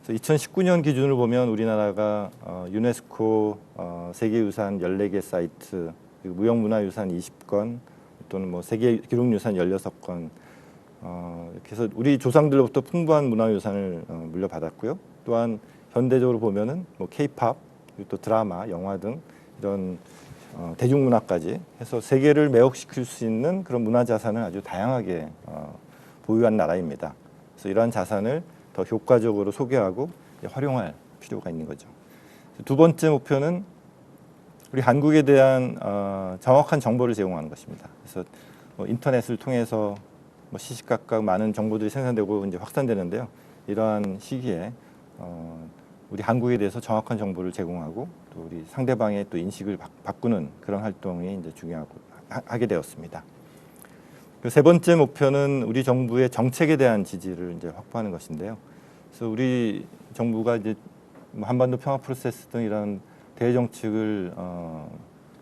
그래서 2019년 기준으로 보면 우리나라가 유네스코 세계유산 14개 사이트 그리고 무형문화유산 20건 또는 뭐 세계 기록유산 16건 이렇게 해서 우리 조상들로부터 풍부한 문화유산을 물려받았고요. 또한 현대적으로 보면은 뭐 K-팝 또 드라마, 영화 등 이런 대중문화까지 해서 세계를 매혹시킬 수 있는 그런 문화 자산을 아주 다양하게 보유한 나라입니다. 그래서 이러한 자산을 더 효과적으로 소개하고 활용할 필요가 있는 거죠. 두 번째 목표는 우리 한국에 대한 정확한 정보를 제공하는 것입니다. 그래서 뭐 인터넷을 통해서 뭐 시시각각 많은 정보들이 생산되고 이제 확산되는데요. 이러한 시기에 우리 한국에 대해서 정확한 정보를 제공하고 또 우리 상대방의 또 인식을 바꾸는 그런 활동이 이제 중요하고 하게 되었습니다. 그 세 번째 목표는 우리 정부의 정책에 대한 지지를 이제 확보하는 것인데요. 그래서 우리 정부가 이제 한반도 평화 프로세스 등 이런 대외 정책을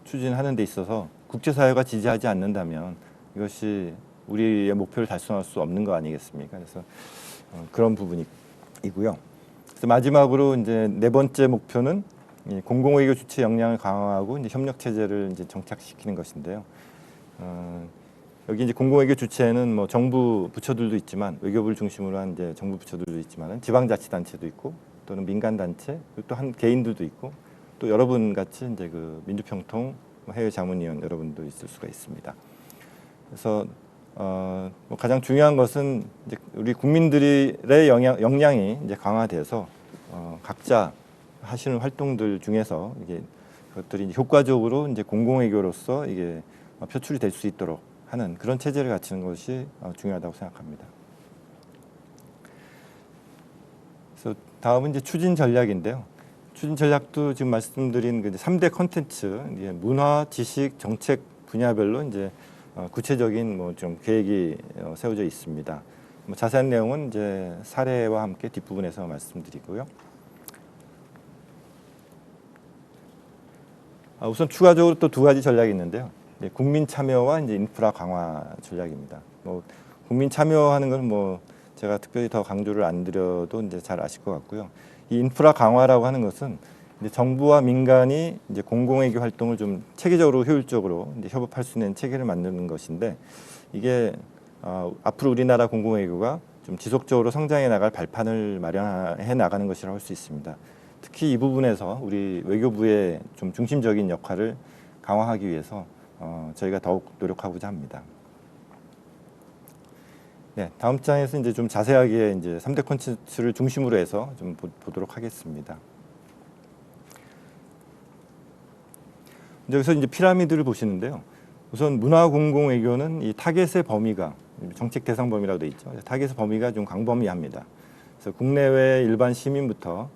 추진하는 데 있어서 국제사회가 지지하지 않는다면 이것이 우리의 목표를 달성할 수 없는 거 아니겠습니까? 그래서 그런 부분이고요. 그래서 마지막으로 이제 네 번째 목표는 공공외교 주체 역량을 강화하고 이제 협력 체제를 이제 정착시키는 것인데요. 여기 이제 공공외교 주체에는 뭐 정부 부처들도 있지만 외교부를 중심으로 한 이제 정부 부처들도 있지만은 지방자치단체도 있고 또는 민간단체 또 한 개인들도 있고 또 여러분 같이 이제 그 민주평통 해외 자문위원 여러분도 있을 수가 있습니다. 그래서 뭐 가장 중요한 것은 이제 우리 국민들의 역량이 이제 강화돼서 각자 하시는 활동들 중에서 이게 그것들이 이제 효과적으로 이제 공공외교로서 이게 표출이 될 수 있도록 하는 그런 체제를 갖추는 것이 중요하다고 생각합니다. 그래서 다음은 이제 추진 전략인데요. 추진 전략도 지금 말씀드린 그 3대 콘텐츠, 문화, 지식, 정책 분야별로 이제 구체적인 뭐 좀 계획이 세워져 있습니다. 뭐 자세한 내용은 이제 사례와 함께 뒷부분에서 말씀드리고요. 우선 추가적으로 또 두 가지 전략이 있는데요. 국민 참여와 이제 인프라 강화 전략입니다. 뭐 국민 참여하는 건 뭐 제가 특별히 더 강조를 안 드려도 이제 잘 아실 것 같고요. 이 인프라 강화라고 하는 것은 이제 정부와 민간이 이제 공공외교 활동을 좀 체계적으로 효율적으로 이제 협업할 수 있는 체계를 만드는 것인데 이게 앞으로 우리나라 공공외교가 좀 지속적으로 성장해 나갈 발판을 마련해 나가는 것이라고 할 수 있습니다. 특히 이 부분에서 우리 외교부의 좀 중심적인 역할을 강화하기 위해서 저희가 더욱 노력하고자 합니다. 네, 다음 장에서 이제 좀 자세하게 이제 3대 콘텐츠를 중심으로 해서 좀 보도록 하겠습니다. 여기서 이제 피라미드를 보시는데요. 우선 문화 공공 외교는 이 타겟의 범위가 정책 대상 범위라고 되어 있죠. 타겟의 범위가 좀 광범위합니다. 그래서 국내외 일반 시민부터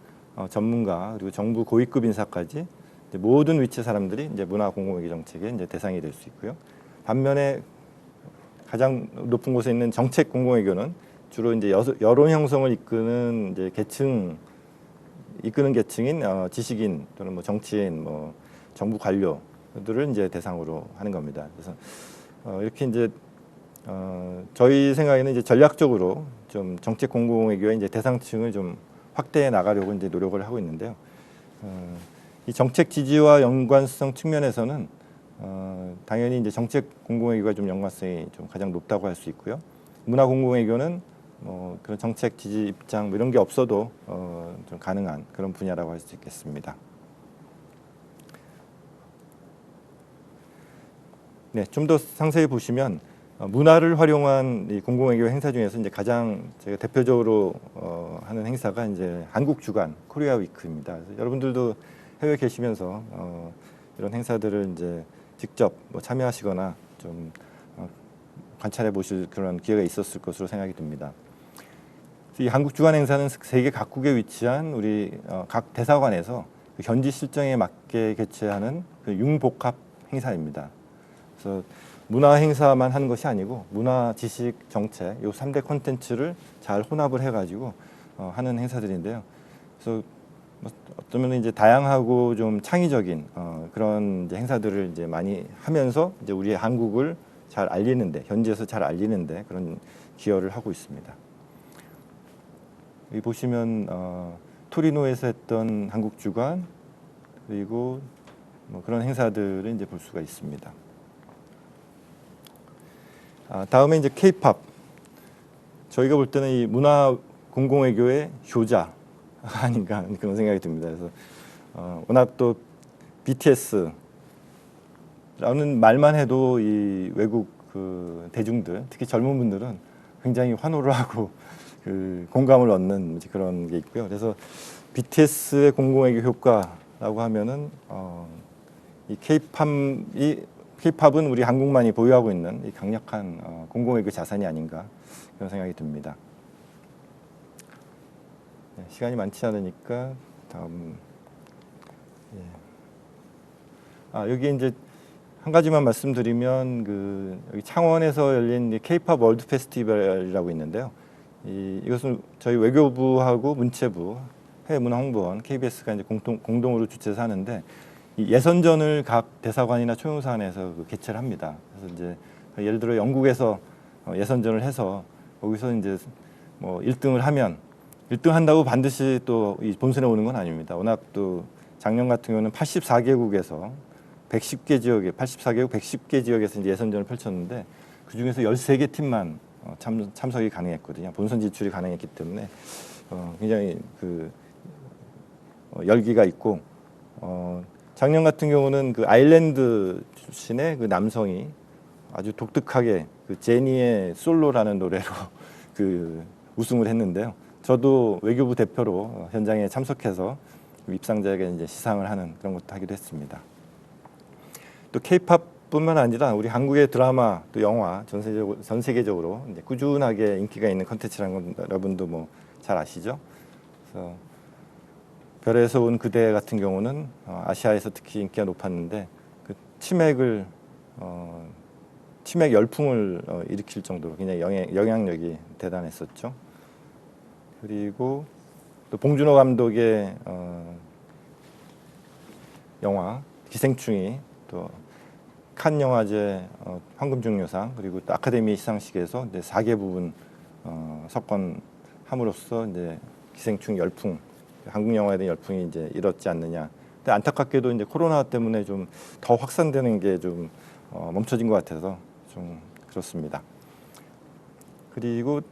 전문가 그리고 정부 고위급 인사까지 이제 모든 위치의 사람들이 이제 문화 공공 외교 정책의 이제 대상이 될 수 있고요. 반면에 가장 높은 곳에 있는 정책 공공 외교는 주로 이제 여론 형성을 이끄는 이제 이끄는 계층인 지식인 또는 뭐 정치인, 뭐 정부 관료들을 이제 대상으로 하는 겁니다. 그래서 이렇게 이제 저희 생각에는 이제 전략적으로 좀 정책 공공 외교의 이제 대상층을 좀 확대해 나가려고 이제 노력을 하고 있는데요. 이 정책 지지와 연관성 측면에서는 당연히 이제 정책 공공외교가 좀 연관성이 좀 가장 높다고 할 수 있고요. 문화 공공외교는 뭐 그런 정책 지지 입장 뭐 이런 게 없어도 좀 가능한 그런 분야라고 할 수 있겠습니다. 네, 좀 더 상세히 보시면 문화를 활용한 이 공공외교 행사 중에서 이제 가장 제가 대표적으로 하는 행사가 이제 한국 주간 코리아 위크입니다. 그래서 여러분들도 해외에 계시면서 이런 행사들을 이제 직접 뭐 참여하시거나 좀 관찰해 보실 그런 기회가 있었을 것으로 생각이 듭니다. 이 한국 주간 행사는 세계 각국에 위치한 우리 각 대사관에서 그 현지 실정에 맞게 개최하는 그 융복합 행사입니다. 그래서 문화 행사만 하는 것이 아니고 문화, 지식, 정책 이 3대 콘텐츠를 잘 혼합을 해가지고 하는 행사들인데요. 그래서 어쩌면 이제 다양하고 좀 창의적인 그런 이제 행사들을 이제 많이 하면서 이제 우리 한국을 잘 알리는데 현지에서 잘 알리는데 그런 기여를 하고 있습니다. 여기 보시면 토리노에서 했던 한국 주간 그리고 뭐 그런 행사들을 이제 볼 수가 있습니다. 다음에 이제 K-팝. 저희가 볼 때는 이 문화 공공외교의 효자 아닌가 그런 생각이 듭니다. 그래서 워낙 또 BTS라는 말만 해도 이 외국 그 대중들, 특히 젊은 분들은 굉장히 환호를 하고 그 공감을 얻는 그런 게 있고요. 그래서 BTS의 공공외교 효과라고 하면은 이 K-팝은 우리 한국만이 보유하고 있는 이 강력한 공공외교 자산이 아닌가 그런 생각이 듭니다. 네, 시간이 많지 않으니까 다음. 여기 이제 한 가지만 말씀드리면 그 여기 창원에서 열린 K-팝 월드 페스티벌이라고 있는데요. 이것은 저희 외교부하고 문체부, 해외문화홍보원, KBS가 이제 공동으로 주최해서 하는데 이 예선전을 각 대사관이나 총영사관에서 개최를 합니다. 그래서 이제 예를 들어 영국에서 예선전을 해서 거기서 이제 뭐 1등을 하면 1등 한다고 반드시 또 이 본선에 오는 건 아닙니다. 워낙 또 작년 같은 경우는 84개국에서 110개 지역에 84개국 110개 지역에서 이제 예선전을 펼쳤는데 그 중에서 13개 팀만 참석이 가능했거든요. 본선 진출이 가능했기 때문에 굉장히 그 열기가 있고 작년 같은 경우는 그 아일랜드 출신의 그 남성이 아주 독특하게 그 제니의 솔로라는 노래로 그 우승을 했는데요. 저도 외교부 대표로 현장에 참석해서 입상자에게 이제 시상을 하는 그런 것도 하기도 했습니다. 또 K-팝 뿐만 아니라 우리 한국의 드라마 또 영화 전 세계적으로 이제 꾸준하게 인기가 있는 컨텐츠라는 건 여러분도 뭐 잘 아시죠? 그래서 별에서 온 그대 같은 경우는 아시아에서 특히 인기가 높았는데 그 치맥 열풍을 일으킬 정도로 굉장히 영향력이 대단했었죠. 그리고 또 봉준호 감독의 영화 기생충이 또 칸 영화제 황금종려상 그리고 또 아카데미 시상식에서 이제 4개 부분 석권함으로써 이제 기생충 열풍, 한국 영화에 대한 열풍이 이제 일었지 않느냐. 근데 안타깝게도 이제 코로나 때문에 좀 더 확산되는 게 좀 멈춰진 것 같아서 좀 그렇습니다. 그리고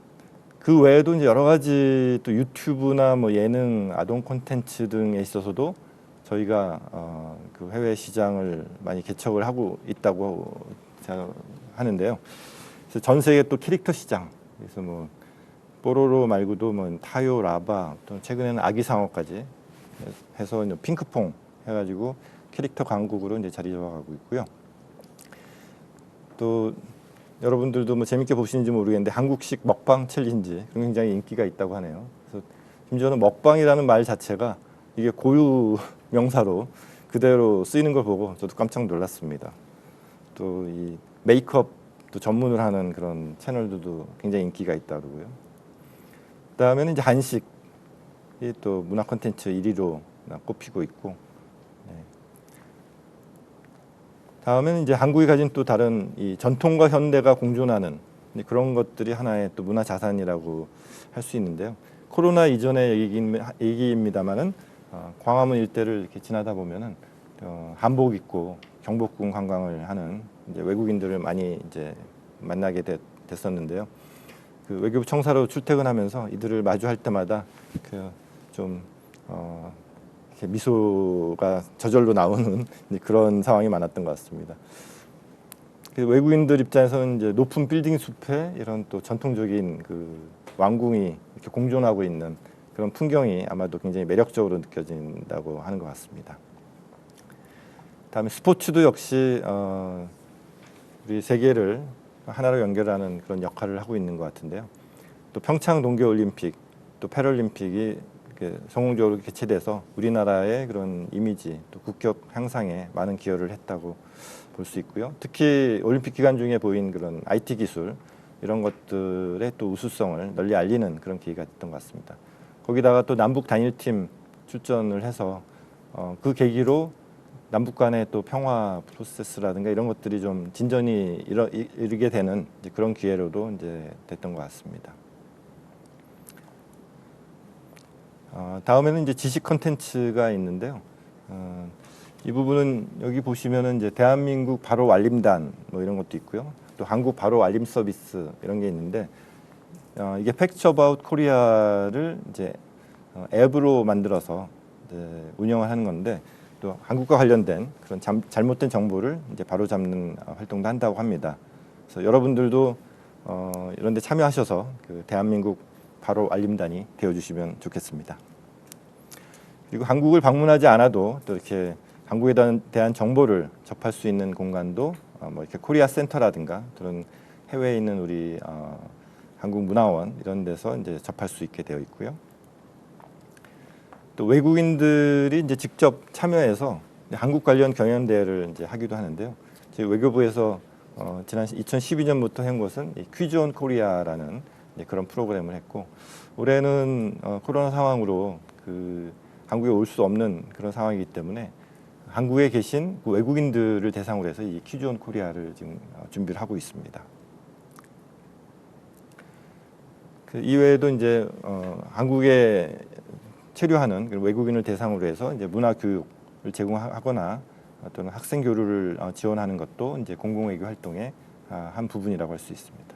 그 외에도 이제 여러 가지 또 유튜브나 뭐 예능, 아동 콘텐츠 등에 있어서도 저희가 그 해외 시장을 많이 개척을 하고 있다고 생각하는데요. 그래서 전 세계 또 캐릭터 시장, 그래서 뭐 뽀로로 말고도 뭐 타요, 라바, 또 최근에는 아기상어까지 해서 이제 핑크퐁 해가지고 캐릭터 강국으로 이제 자리 잡아가고 있고요. 또 여러분들도 뭐 재밌게 보시는지 모르겠는데 한국식 먹방 챌린지 굉장히 인기가 있다고 하네요. 그래서 심지어는 먹방이라는 말 자체가 이게 고유 명사로 그대로 쓰이는 걸 보고 저도 깜짝 놀랐습니다. 또 이 메이크업도 전문을 하는 그런 채널들도 굉장히 인기가 있다고요. 그다음에는 이제 한식이 또 문화 콘텐츠 1위로 꼽히고 있고, 네. 다음에는 이제 한국이 가진 또 다른 이 전통과 현대가 공존하는 그런 것들이 하나의 또 문화 자산이라고 할 수 있는데요. 코로나 이전의 얘기입니다만은 광화문 일대를 이렇게 지나다 보면은 한복 입고 경복궁 관광을 하는 이제 외국인들을 많이 이제 만나게 됐었는데요. 그 외교부 청사로 출퇴근하면서 이들을 마주할 때마다 좀 이렇게 미소가 저절로 나오는 그런 상황이 많았던 것 같습니다. 외국인들 입장에서는 이제 높은 빌딩 숲에 이런 또 전통적인 그 왕궁이 이렇게 공존하고 있는 그런 풍경이 아마도 굉장히 매력적으로 느껴진다고 하는 것 같습니다. 다음에 스포츠도 역시 우리 세계를 하나로 연결하는 그런 역할을 하고 있는 것 같은데요. 또 평창 동계올림픽, 또 패럴림픽이 이렇게 성공적으로 개최돼서 우리나라의 그런 이미지, 또 국격 향상에 많은 기여를 했다고 볼 수 있고요. 특히 올림픽 기간 중에 보인 그런 IT 기술 이런 것들의 또 우수성을 널리 알리는 그런 계기가 됐던 것 같습니다. 거기다가 또 남북 단일팀 출전을 해서 그 계기로 남북 간의 또 평화 프로세스라든가 이런 것들이 좀 진전이 이르게 되는 이제 그런 기회로도 이제 됐던 것 같습니다. 다음에는 이제 지식 컨텐츠가 있는데요. 이 부분은 여기 보시면은 이제 대한민국 바로 알림단 뭐 이런 것도 있고요. 또 한국 바로 알림 서비스 이런 게 있는데 이게 팩트 어바웃 코리아를 이제 앱으로 만들어서 이제 운영을 하는 건데 또 한국과 관련된 그런 잘못된 정보를 이제 바로 잡는 활동도 한다고 합니다. 그래서 여러분들도 이런 데 참여하셔서 그 대한민국 바로 알림단이 되어주시면 좋겠습니다. 그리고 한국을 방문하지 않아도 또 이렇게 한국에 대한 정보를 접할 수 있는 공간도 뭐 이렇게 코리아 센터라든가 그런 해외에 있는 우리 한국 문화원 이런 데서 이제 접할 수 있게 되어 있고요. 또 외국인들이 이제 직접 참여해서 한국 관련 경연 대회를 이제 하기도 하는데요. 저희 외교부에서 지난 2012년부터 한 것은 퀴즈 온 코리아라는 그런 프로그램을 했고 올해는 코로나 상황으로 그 한국에 올 수 없는 그런 상황이기 때문에 한국에 계신 그 외국인들을 대상으로 해서 이 퀴즈 온 코리아를 지금 준비를 하고 있습니다. 그 이외에도 이제 한국에 체류하는 외국인을 대상으로 해서 이제 문화 교육을 제공하거나 또는 학생 교류를 지원하는 것도 이제 공공외교 활동의 한 부분이라고 할 수 있습니다.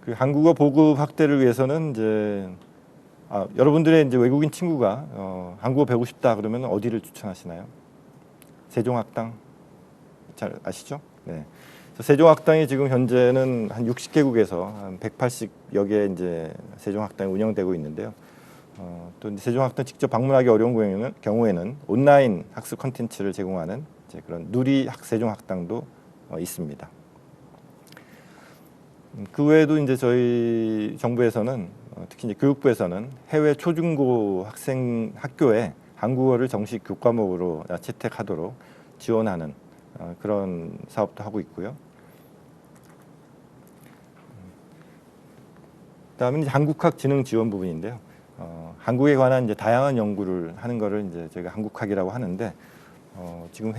그 한국어 보급 확대를 위해서는 이제 여러분들의 이제 외국인 친구가 한국어 배우고 싶다 그러면 어디를 추천하시나요? 세종학당 잘 아시죠? 네. 세종학당이 지금 현재는 한 60개국에서 한 180여 개 이제 세종학당이 운영되고 있는데요. 또 이제 세종학당 직접 방문하기 어려운 경우에는 온라인 학습 콘텐츠를 제공하는 이제 그런 누리 세종학당도 있습니다. 그 외에도 이제 저희 정부에서는 특히 이제 교육부에서는 해외 초중고 학교에 한국어를 정식 교과목으로 채택하도록 지원하는 그런 사업도 하고 있고요. 그다음에 이제 한국학 지능 지원 부분인데요. 한국에 관한 이제 다양한 연구를 하는 거를 이제 저희가 한국학이라고 하는데 지금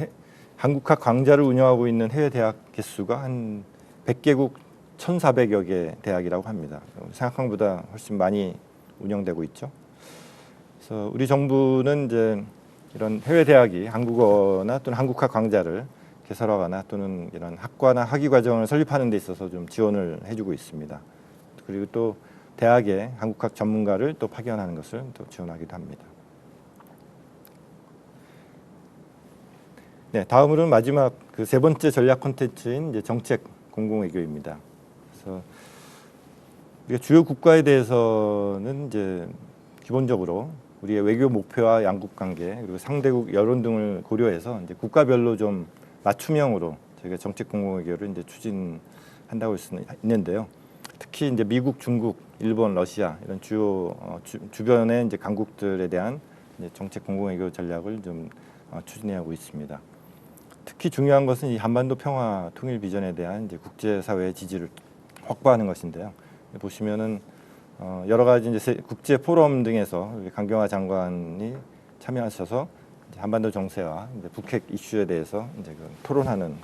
한국학 강좌를 운영하고 있는 해외 대학 개수가 한 100개국 1,400여 개 대학이라고 합니다. 생각한 것보다 훨씬 많이 운영되고 있죠. 그래서 우리 정부는 이제 이런 해외 대학이 한국어나 또는 한국학 강좌를 개설하거나 또는 이런 학과나 학위 과정을 설립하는 데 있어서 좀 지원을 해주고 있습니다. 그리고 또 대학에 한국학 전문가를 또 파견하는 것을 또 지원하기도 합니다. 네, 다음으로는 마지막 그 세 번째 전략 콘텐츠인 이제 정책 공공외교입니다. 그래서 우리가 주요 국가에 대해서는 이제 기본적으로 우리의 외교 목표와 양국 관계 그리고 상대국 여론 등을 고려해서 이제 국가별로 좀 맞춤형으로 저희가 정책 공공외교를 이제 추진한다고 할 수는 있는데요. 특히 이제 미국, 중국, 일본, 러시아 이런 주요 주변의 이제 강국들에 대한 이제 정책 공공외교 전략을 좀 추진하고 있습니다. 특히 중요한 것은 이 한반도 평화 통일 비전에 대한 이제 국제사회의 지지를 확보하는 것인데요. 보시면은 여러 가지 이제 국제 포럼 등에서 강경화 장관이 참여하셔서 이제 한반도 정세와 이제 북핵 이슈에 대해서 이제 토론하는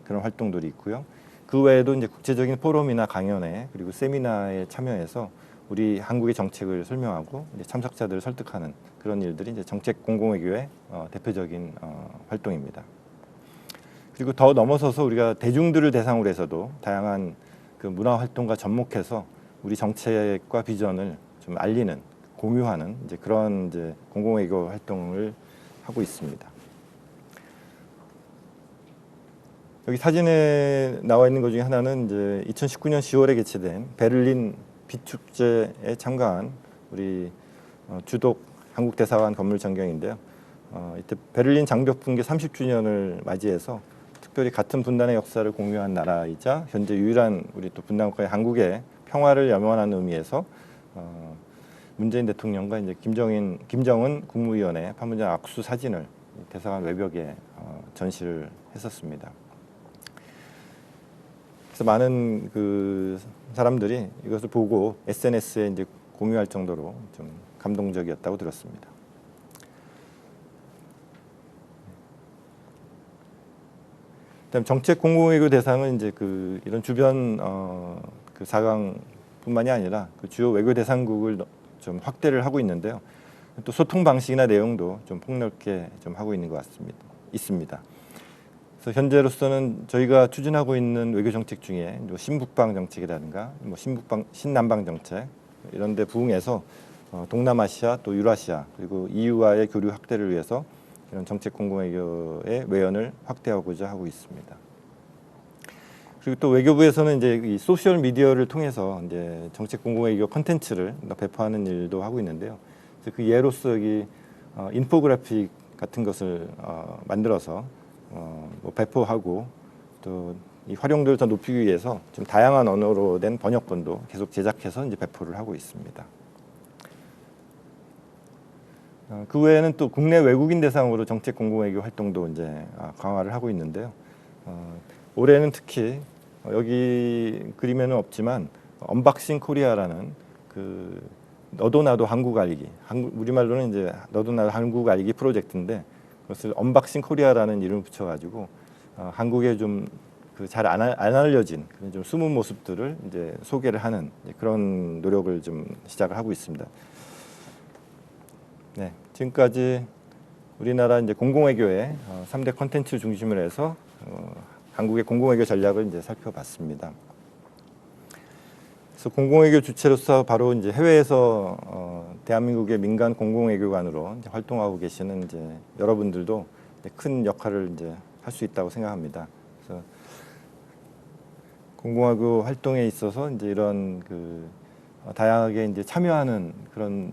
그런 활동들이 있고요. 그 외에도 이제 국제적인 포럼이나 강연회 그리고 세미나에 참여해서 우리 한국의 정책을 설명하고 이제 참석자들을 설득하는 그런 일들이 이제 정책 공공외교의 대표적인 활동입니다. 그리고 더 넘어서서 우리가 대중들을 대상으로 해서도 다양한 그 문화 활동과 접목해서 우리 정책과 비전을 좀 알리는, 공유하는 이제 그런 이제 공공외교 활동을 하고 있습니다. 여기 사진에 나와 있는 것 중에 하나는 이제 2019년 10월에 개최된 베를린 빛축제에 참가한 우리 주독 한국 대사관 건물 전경인데요. 이때 베를린 장벽 붕괴 30주년을 맞이해서 특별히 같은 분단의 역사를 공유한 나라이자 현재 유일한 우리 또 분단 국가의 한국의 평화를 염원하는 의미에서 문재인 대통령과 이제 김정은 국무위원의 판문점 악수 사진을 대사관 외벽에 전시를 했었습니다. 그래서 많은 그 사람들이 이것을 보고 SNS에 이제 공유할 정도로 좀 감동적이었다고 들었습니다. 그다음 정책 공공외교 대상은 이제 그 이런 주변 그 4강뿐만이 아니라 그 주요 외교 대상국을 좀 확대를 하고 있는데요. 또 소통 방식이나 내용도 좀 폭넓게 좀 하고 있는 것 있습니다. 그래서 현재로서는 저희가 추진하고 있는 외교 정책 중에 신북방 정책이라든가 뭐 신남방 정책 이런 데 부응해서 동남아시아 또 유라시아 그리고 EU와의 교류 확대를 위해서 이런 정책 공공외교의 외연을 확대하고자 하고 있습니다. 그리고 또 외교부에서는 이제 이 소셜 미디어를 통해서 이제 정책 공공외교 콘텐츠를 배포하는 일도 하고 있는데요. 그래서 그 예로서 여기 인포그래픽 같은 것을 만들어서 뭐 배포하고 또 이 활용도를 더 높이기 위해서 좀 다양한 언어로 된 번역본도 계속 제작해서 이제 배포를 하고 있습니다. 그 외에는 또 국내 외국인 대상으로 정책 공공외교 활동도 이제 강화를 하고 있는데요. 올해는 특히 여기 그림에는 없지만 언박싱 코리아라는 그 너도 나도 한국 알기, 우리말로는 이제 너도 나도 한국 알기 프로젝트인데 그것을 언박싱 코리아라는 이름을 붙여가지고 한국에 좀 그 잘 안 알려진 그런 좀 숨은 모습들을 이제 소개를 하는 그런 노력을 좀 시작을 하고 있습니다. 네, 지금까지 우리나라 이제 공공외교의 3대 콘텐츠 중심으로 해서 한국의 공공외교 전략을 이제 살펴봤습니다. 그래서 공공외교 주체로서 바로 이제 해외에서 대한민국의 민간 공공외교관으로 이제 활동하고 계시는 이제 여러분들도 이제 큰 역할을 이제 할 수 있다고 생각합니다. 그래서 공공외교 활동에 있어서 이제 이런 그 다양하게 이제 참여하는 그런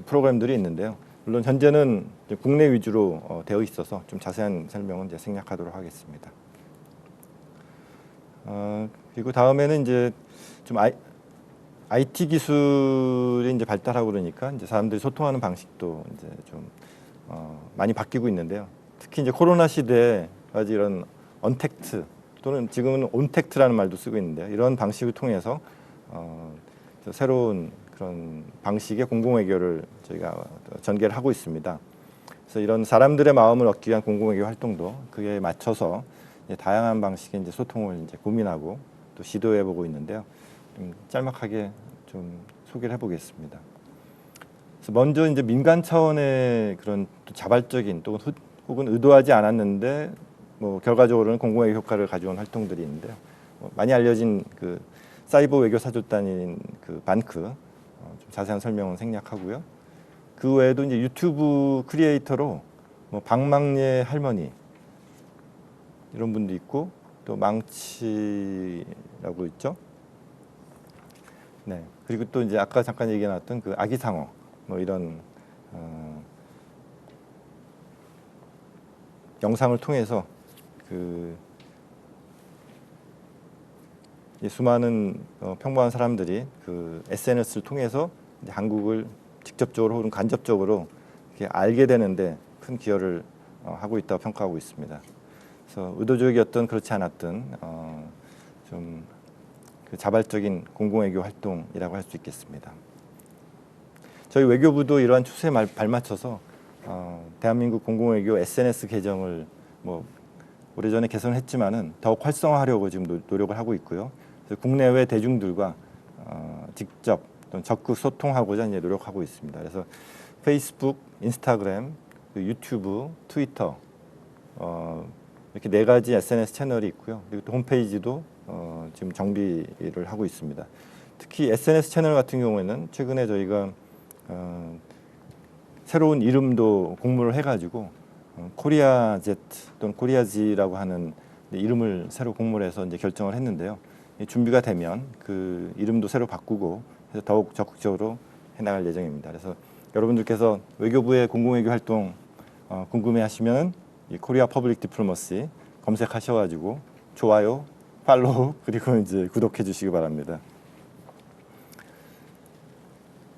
프로그램들이 있는데요. 물론 현재는 이제 국내 위주로 되어 있어서 좀 자세한 설명은 이제 생략하도록 하겠습니다. 그리고 다음에는 이제 좀 IT 기술이 이제 발달하고 그러니까 이제 사람들이 소통하는 방식도 이제 좀 많이 바뀌고 있는데요. 특히 이제 코로나 시대에 아주 이런 언택트 또는 지금은 온택트라는 말도 쓰고 있는데요. 이런 방식을 통해서 새로운 그런 방식의 공공외교를 저희가 전개를 하고 있습니다. 그래서 이런 사람들의 마음을 얻기 위한 공공외교 활동도 그에 맞춰서 이제 다양한 방식의 이제 소통을 이제 고민하고 또 시도해보고 있는데요. 좀 짤막하게 좀 소개를 해보겠습니다. 그래서 먼저 이제 민간 차원의 그런 또 자발적인 또 혹은 의도하지 않았는데 뭐 결과적으로는 공공외교 효과를 가져온 활동들이 있는데요. 많이 알려진 그 사이버 외교 사절단인 그 반크 좀 자세한 설명은 생략하고요. 그 외에도 이제 유튜브 크리에이터로 뭐 방망예 할머니 이런 분도 있고 또 망치라고 있죠. 네. 그리고 또 이제 아까 잠깐 얘기 나왔던 그 아기상어 뭐 이런 영상을 통해서 그 수많은 평범한 사람들이 그 SNS를 통해서 이제 한국을 직접적으로 혹은 간접적으로 이렇게 알게 되는데 큰 기여를 하고 있다고 평가하고 있습니다. 그래서 의도적이었던 그렇지 않았던 좀 그 자발적인 공공외교 활동이라고 할 수 있겠습니다. 저희 외교부도 이러한 추세에 발맞춰서 대한민국 공공외교 SNS 계정을 뭐 오래전에 개선을 했지만은 더욱 활성화하려고 지금 노력을 하고 있고요. 그래서 국내외 대중들과 직접 적극 소통하고자 이제 노력하고 있습니다. 그래서 페이스북, 인스타그램, 유튜브, 트위터 이렇게 4가지 SNS 채널이 있고요. 그리고 또 홈페이지도 지금 정비를 하고 있습니다. 특히 SNS 채널 같은 경우에는 최근에 저희가 새로운 이름도 공모를 해가지고 코리아젯 또는 코리아지라고 하는 이름을 새로 공모를 해서 이제 결정을 했는데요. 준비가 되면 그 이름도 새로 바꾸고 해서 더욱 적극적으로 해나갈 예정입니다. 그래서 여러분들께서 외교부의 공공외교 활동 궁금해하시면 이 코리아 퍼블릭 디플로머시 검색하셔가지고 좋아요, 팔로우 그리고 이제 구독해 주시기 바랍니다.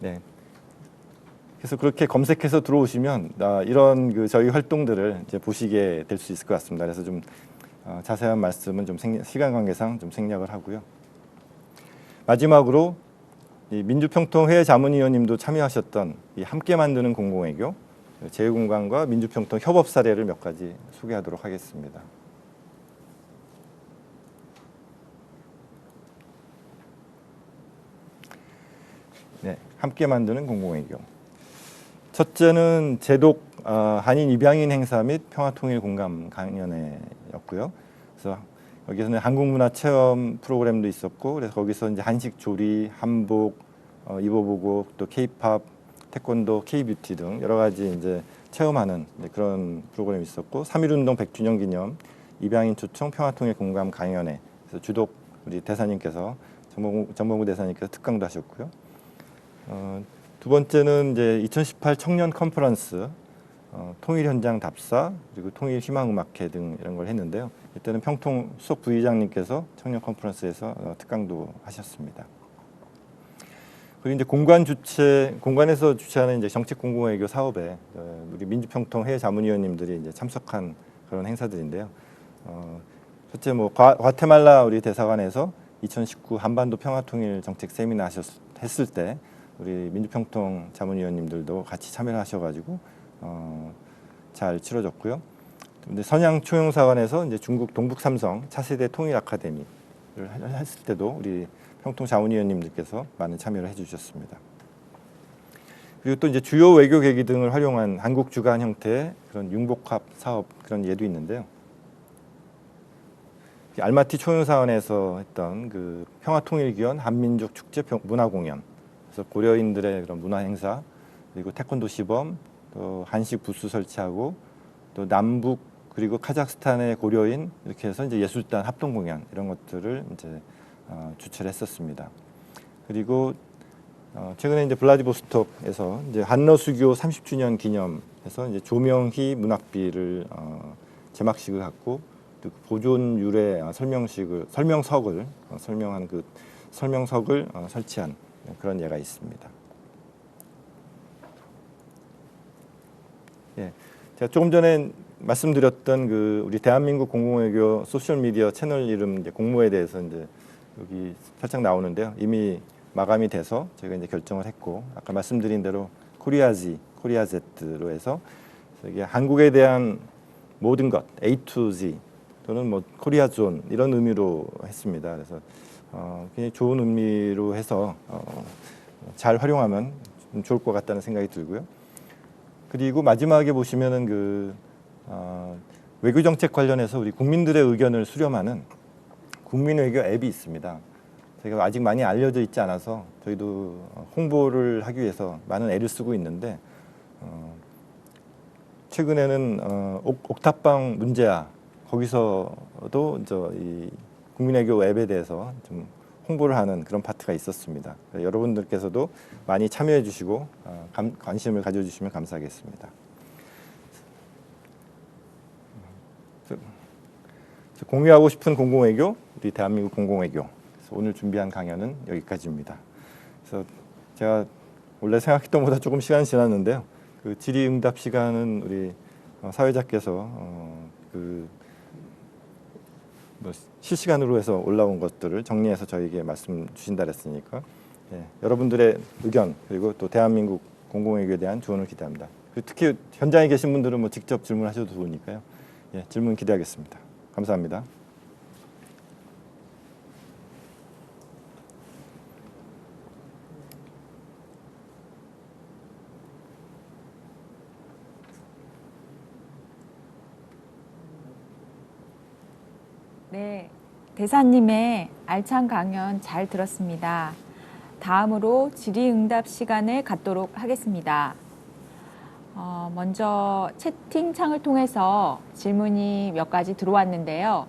네. 그래서 그렇게 검색해서 들어오시면 이런 그 저희 활동들을 이제 보시게 될 수 있을 것 같습니다. 그래서 좀 자세한 말씀은 좀 시간 관계상 좀 생략을 하고요. 마지막으로 이 민주평통회의 자문위원님도 참여하셨던 이 함께 만드는 공공외교 제휴공간과 민주평통 협업 사례를 몇 가지 소개하도록 하겠습니다. 네, 함께 만드는 공공외교. 첫째는 제독 한인 입양인 행사 및 평화통일 공감 강연회였고요. 그래서 여기서는 한국문화 체험 프로그램도 있었고, 그래서 거기서 이제 한식 조리, 한복 입어보고 또 K-팝, 태권도, K-뷰티 등 여러 가지 이제 체험하는 그런 프로그램이 있었고, 3.1운동 100주년 기념 입양인 초청 평화통일 공감 강연회. 그래서 주독 우리 대사님께서 정봉구 대사님께서 특강도 하셨고요. 두 번째는 이제 2018 청년 컨퍼런스 통일 현장 답사 그리고 통일 희망 음악회 등 이런 걸 했는데요. 이때는 평통 수석 부의장님께서 청년 컨퍼런스에서 특강도 하셨습니다. 그리고 이제 공관에서 주최하는 이제 정책 공공외교 사업에 우리 민주평통 해외 자문위원님들이 이제 참석한 그런 행사들인데요. 첫째 뭐 과테말라 우리 대사관에서 2019 한반도 평화통일 정책 세미나 했을 때 우리 민주평통 자문위원님들도 같이 참여를 하셔가지고 잘 치러졌고요. 근데 선양 초용사관에서 이제 중국 동북 삼성 차세대 통일 아카데미를 했을 때도 우리 평통 자문위원님들께서 많은 참여를 해주셨습니다. 그리고 또 이제 주요 외교 계기 등을 활용한 한국 주간 형태의 그런 융복합 사업 그런 예도 있는데요. 알마티 초용사관에서 했던 그 평화통일기원 한민족 축제 문화공연, 그래서 고려인들의 그런 문화 행사, 그리고 태권도 시범, 또 한식 부스 설치하고 또 남북 그리고 카자흐스탄의 고려인 이렇게 해서 이제 예술단 합동 공연 이런 것들을 이제 주최를 했었습니다. 그리고 최근에 이제 블라디보스톡에서 이제 한러 수교 30주년 기념해서 이제 조명희 문학비를 제막식을 갖고 또 보존 유래 설명석을 설명한 그 설명석을 설치한 그런 예가 있습니다. 예, 제가 조금 전에 말씀드렸던 그 우리 대한민국 공공외교 소셜 미디어 채널 이름 이제 공모에 대해서 이제 여기 살짝 나오는데요. 이미 마감이 돼서 저희가 이제 결정을 했고, 아까 말씀드린 대로 코리아제트로 해서 이게 한국에 대한 모든 것 A to Z 또는 뭐 코리아존 이런 의미로 했습니다. 그래서 굉장히 좋은 의미로 해서 잘 활용하면 좀 좋을 것 같다는 생각이 들고요. 그리고 마지막에 보시면은 그 외교 정책 관련해서 우리 국민들의 의견을 수렴하는 국민외교 앱이 있습니다. 저희가 아직 많이 알려져 있지 않아서 저희도 홍보를 하기 위해서 많은 애를 쓰고 있는데 최근에는 옥탑방 문제야 거기서도 이 국민외교 앱에 대해서 좀 홍보를 하는 그런 파트가 있었습니다. 여러분들께서도 많이 참여해 주시고 관심을 가져주시면 감사하겠습니다. 공유하고 싶은 공공외교, 우리 대한민국 공공외교. 그래서 오늘 준비한 강연은 여기까지입니다. 그래서 제가 원래 생각했던 것보다 조금 시간이 지났는데요. 그 질의응답 시간은 우리 사회자께서 뭐 실시간으로 해서 올라온 것들을 정리해서 저에게 말씀 주신다 그랬으니까 여러분들의 의견 그리고 또 대한민국 공공외교에 대한 조언을 기대합니다. 그리고 특히 현장에 계신 분들은 뭐 직접 질문하셔도 좋으니까요. 질문 기대하겠습니다. 감사합니다. 네, 대사님의 알찬 강연 잘 들었습니다. 다음으로 질의응답 시간을 갖도록 하겠습니다. 먼저 채팅창을 통해서 질문이 몇 가지 들어왔는데요.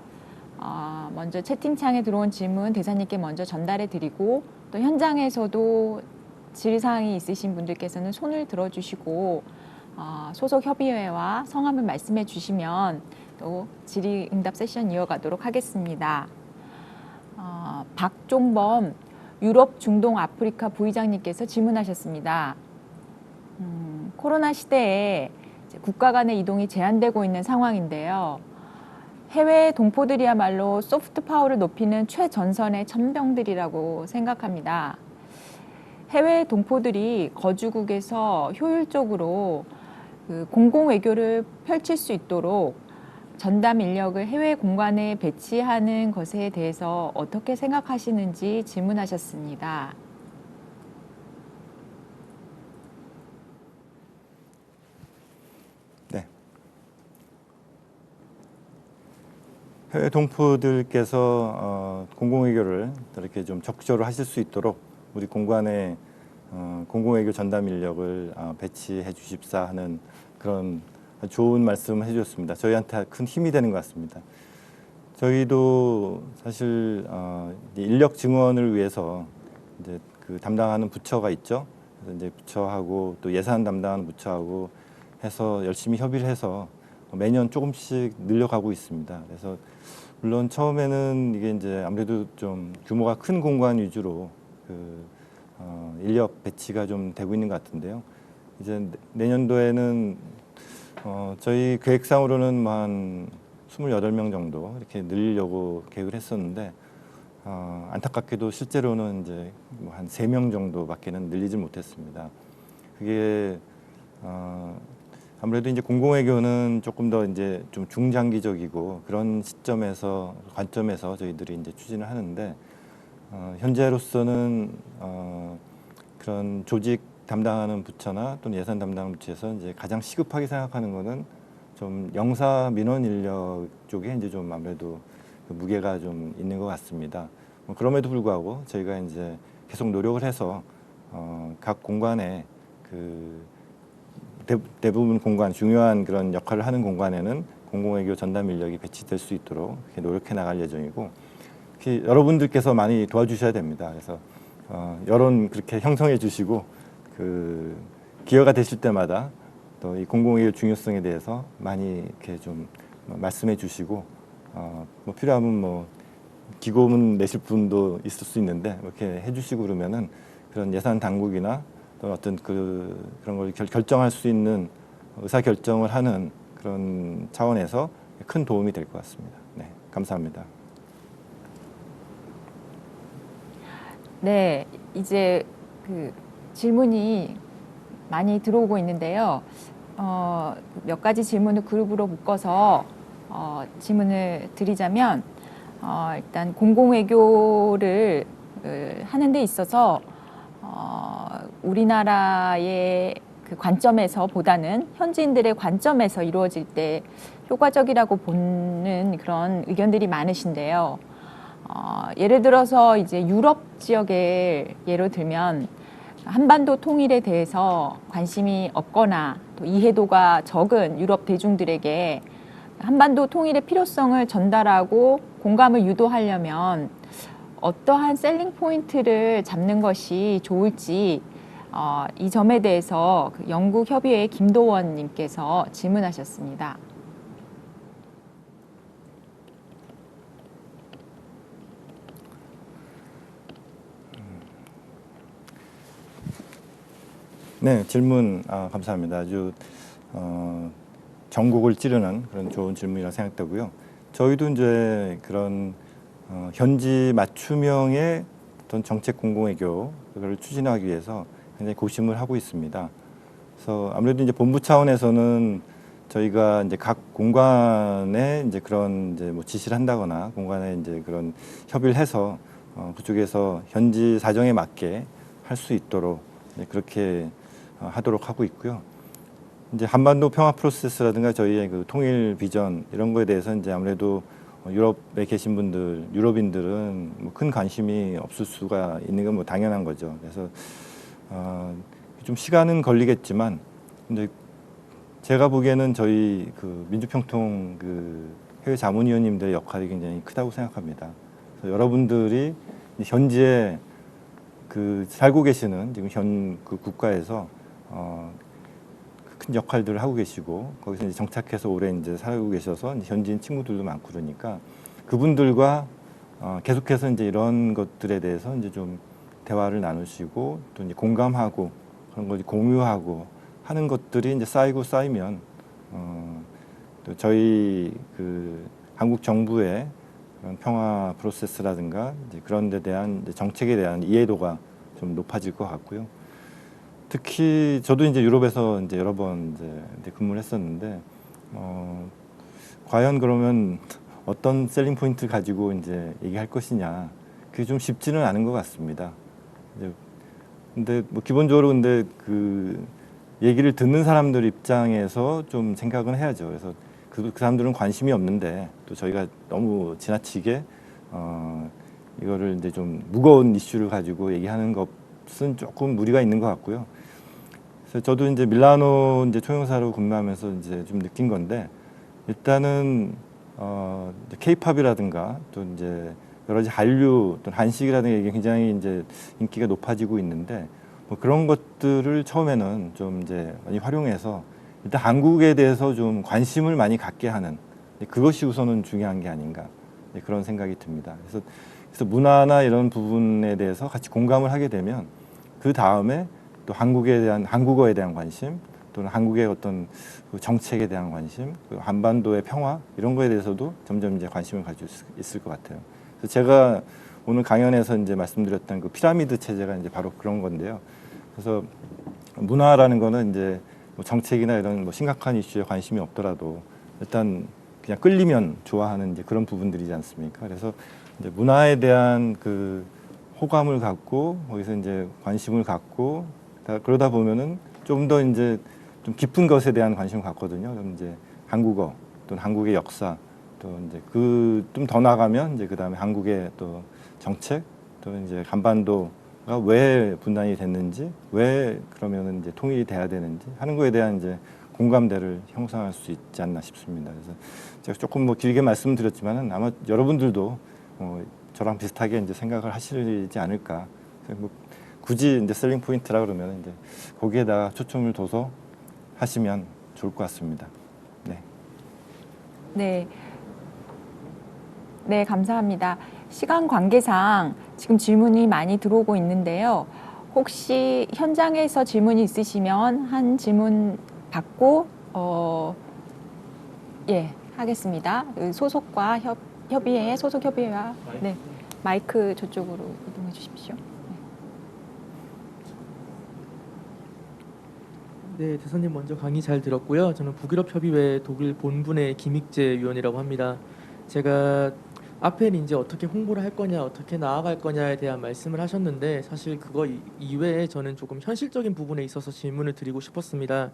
먼저 채팅창에 들어온 질문 대사님께 먼저 전달해 드리고 또 현장에서도 질의사항이 있으신 분들께서는 손을 들어주시고 소속 협의회와 성함을 말씀해 주시면 또 질의응답 세션 이어가도록 하겠습니다. 박종범 유럽, 중동, 아프리카 부의장님께서 질문하셨습니다. 코로나 시대에 국가 간의 이동이 제한되고 있는 상황인데요. 해외 동포들이야말로 소프트 파워를 높이는 최전선의 천병들이라고 생각합니다. 해외 동포들이 거주국에서 효율적으로 공공외교를 펼칠 수 있도록 전담 인력을 해외 공간에 배치하는 것에 대해서 어떻게 생각하시는지 질문하셨습니다. 네. 해외 동포들께서 공공외교를 이렇게 좀 적극적으로 하실 수 있도록 우리 공관에 공공외교 전담 인력을 배치해 주십사 하는 그런 좋은 말씀 해주셨습니다. 저희한테 큰 힘이 되는 것 같습니다. 저희도 사실 인력 증원을 위해서 이제 그 담당하는 부처가 있죠. 그래서 이제 부처하고 또 예산 담당하는 부처하고 해서 열심히 협의를 해서 매년 조금씩 늘려가고 있습니다. 그래서 물론 처음에는 이게 이제 아무래도 좀 규모가 큰 공간 위주로 인력 배치가 좀 되고 있는 것 같은데요. 이제 내년도에는 저희 계획상으로는 한 28명 정도 이렇게 늘리려고 계획을 했었는데 안타깝게도 실제로는 이제 한 3명 정도밖에는 늘리지 못했습니다. 그게 아무래도 이제 공공외교는 조금 더 이제 좀 중장기적이고 그런 시점에서 관점에서 저희들이 이제 추진을 하는데 현재로서는 그런 조직 담당하는 부처나 또는 예산 담당 부처에서 이제 가장 시급하게 생각하는 거는 좀 영사 민원 인력 쪽에 이제 좀 아무래도 그 무게가 좀 있는 것 같습니다. 그럼에도 불구하고 저희가 이제 계속 노력을 해서 각 공간에 그 대부분 공간 중요한 그런 역할을 하는 공간에는 공공외교 전담 인력이 배치될 수 있도록 이렇게 노력해 나갈 예정이고 여러분들께서 많이 도와주셔야 됩니다. 그래서 여론 그렇게 형성해 주시고 기회가 되실 때마다 또 이 공공의료 중요성에 대해서 많이 이렇게 좀 말씀해 주시고 뭐 필요하면 뭐 기고문 내실 분도 있을 수 있는데 이렇게 해주시고 그러면은 그런 예산 당국이나 또 어떤 그런 걸 결정할 수 있는 의사 결정을 하는 그런 차원에서 큰 도움이 될 것 같습니다. 네, 감사합니다. 네, 이제 질문이 많이 들어오고 있는데요. 몇 가지 질문을 그룹으로 묶어서 질문을 드리자면 일단 공공외교를 하는 데 있어서 우리나라의 관점에서 보다는 현지인들의 관점에서 이루어질 때 효과적이라고 보는 그런 의견들이 많으신데요. 예를 들어서 이제 유럽 지역을 예로 들면 한반도 통일에 대해서 관심이 없거나 또 이해도가 적은 유럽 대중들에게 한반도 통일의 필요성을 전달하고 공감을 유도하려면 어떠한 셀링 포인트를 잡는 것이 좋을지 이 점에 대해서 영국협의회 김도원 님께서 질문하셨습니다. 네, 질문 감사합니다. 아주 전국을 찌르는 그런 좋은 질문이라고 생각되고요. 저희도 이제 그런 현지 맞춤형의 어떤 정책 공공외교를 추진하기 위해서 굉장히 고심을 하고 있습니다. 그래서 아무래도 이제 본부 차원에서는 저희가 이제 각 공관에 이제 그런 이제 뭐 지시를 한다거나 공관에 이제 그런 협의를 해서 그쪽에서 현지 사정에 맞게 할 수 있도록 그렇게 하도록 하고 있고요. 이제 한반도 평화 프로세스라든가 저희의 통일 비전 이런 거에 대해서 이제 아무래도 유럽에 계신 분들, 유럽인들은 뭐 큰 관심이 없을 수가 있는 건 뭐 당연한 거죠. 그래서 좀 시간은 걸리겠지만, 근데 제가 보기에는 저희 민주평통 해외 자문위원님들의 역할이 굉장히 크다고 생각합니다. 그래서 여러분들이 현지에 살고 계시는 지금 국가에서 큰 역할들을 하고 계시고 거기서 이제 정착해서 오래 이제 살고 계셔서 이제 현지인 친구들도 많고 그러니까 그분들과 계속해서 이제 이런 것들에 대해서 이제 좀 대화를 나누시고 또 이제 공감하고 그런 걸 공유하고 하는 것들이 이제 쌓이면 또 저희 한국 정부의 그런 평화 프로세스라든가 이제 그런 데 대한 이제 정책에 대한 이해도가 좀 높아질 것 같고요. 특히 저도 이제 유럽에서 이제 여러 번 이제 근무를 했었는데 과연 그러면 어떤 셀링 포인트 가지고 이제 얘기할 것이냐 그게 좀 쉽지는 않은 것 같습니다. 근데 뭐 기본적으로 근데 얘기를 듣는 사람들 입장에서 좀 생각은 해야죠. 그래서 그 사람들은 관심이 없는데 또 저희가 너무 지나치게 이거를 이제 좀 무거운 이슈를 가지고 얘기하는 것은 조금 무리가 있는 것 같고요. 그래서 저도 이제 밀라노 이제 총영사로 근무하면서 이제 좀 느낀 건데 일단은 K-팝이라든가 또 이제 여러 가지 한류 또 한식이라든가 이게 굉장히 이제 인기가 높아지고 있는데 뭐 그런 것들을 처음에는 좀 이제 많이 활용해서 일단 한국에 대해서 좀 관심을 많이 갖게 하는 그것이 우선은 중요한 게 아닌가 그런 생각이 듭니다. 그래서 문화나 이런 부분에 대해서 같이 공감을 하게 되면 그 다음에 또 한국어에 대한 관심 또는 한국의 어떤 정책에 대한 관심, 한반도의 평화 이런 거에 대해서도 점점 이제 관심을 가질 수 있을 것 같아요. 그래서 제가 오늘 강연에서 이제 말씀드렸던 피라미드 체제가 이제 바로 그런 건데요. 그래서 문화라는 거는 이제 뭐 정책이나 이런 뭐 심각한 이슈에 관심이 없더라도 일단 그냥 끌리면 좋아하는 이제 그런 부분들이지 않습니까? 그래서 이제 문화에 대한 호감을 갖고 거기서 이제 관심을 갖고 그러다 보면은 좀 더 이제 좀 깊은 것에 대한 관심을 갖거든요. 그럼 이제 한국어 또는 한국의 역사 또 이제 좀 더 나가면 이제 그다음에 한국의 또 정책 또 이제 한반도가 왜 분단이 됐는지 왜 그러면은 이제 통일이 돼야 되는지 하는 거에 대한 이제 공감대를 형성할 수 있지 않나 싶습니다. 그래서 제가 조금 뭐 길게 말씀드렸지만은 아마 여러분들도 저랑 비슷하게 이제 생각을 하시지 않을까 뭐 굳이 이제 셀링 포인트라 그러면 이제 거기에다가 초점을 둬서 하시면 좋을 것 같습니다. 네. 네. 네, 감사합니다. 시간 관계상 지금 질문이 많이 들어오고 있는데요. 혹시 현장에서 질문이 있으시면 한 질문 받고 예, 하겠습니다. 소속과 협의회, 소속 협의회와 네, 마이크 저쪽으로 이동해 주십시오. 네, 대선님 먼저 강의 잘 들었고요. 저는 북유럽협의회 독일 본부의 김익재 위원이라고 합니다. 제가 앞에 이제 어떻게 홍보를 할 거냐, 어떻게 나아갈 거냐에 대한 말씀을 하셨는데 사실 그거 이외에 저는 조금 현실적인 부분에 있어서 질문을 드리고 싶었습니다.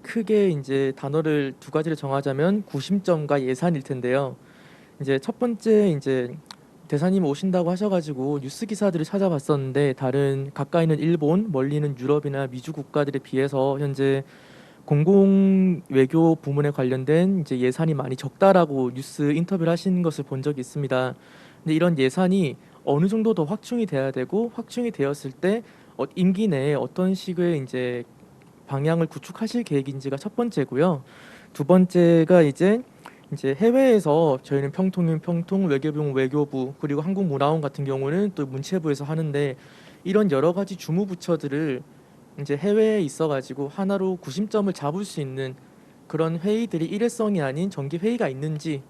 크게 이제 단어를 두 가지를 정하자면 구심점과 예산일 텐데요. 이제 첫 번째 이제 대사님 오신다고 하셔가지고 뉴스 기사들을 찾아봤었는데 다른 가까이는 일본, 멀리는 유럽이나 미주 국가들에 비해서 현재 공공 외교 부문에 관련된 이제 예산이 많이 적다라고 뉴스 인터뷰를 하신 것을 본 적이 있습니다. 근데 이런 예산이 어느 정도 더 확충이 돼야 되고 확충이 되었을 때 임기 내에 어떤 식의 이제 방향을 구축하실 계획인지가 첫 번째고요. 두 번째가 이제 해외에서 저희는 평통은 평통, 외교부는 외교부, 그리고 한국문화원 같은 경우는 또 문체부에서 하는데 이런 여러 가지 주무부처들을 이제 해외에 있어가지고 하나로 구심점을 잡을 수 있는 그런 회의들이 일회성이 아닌 정기 회의가 있는지,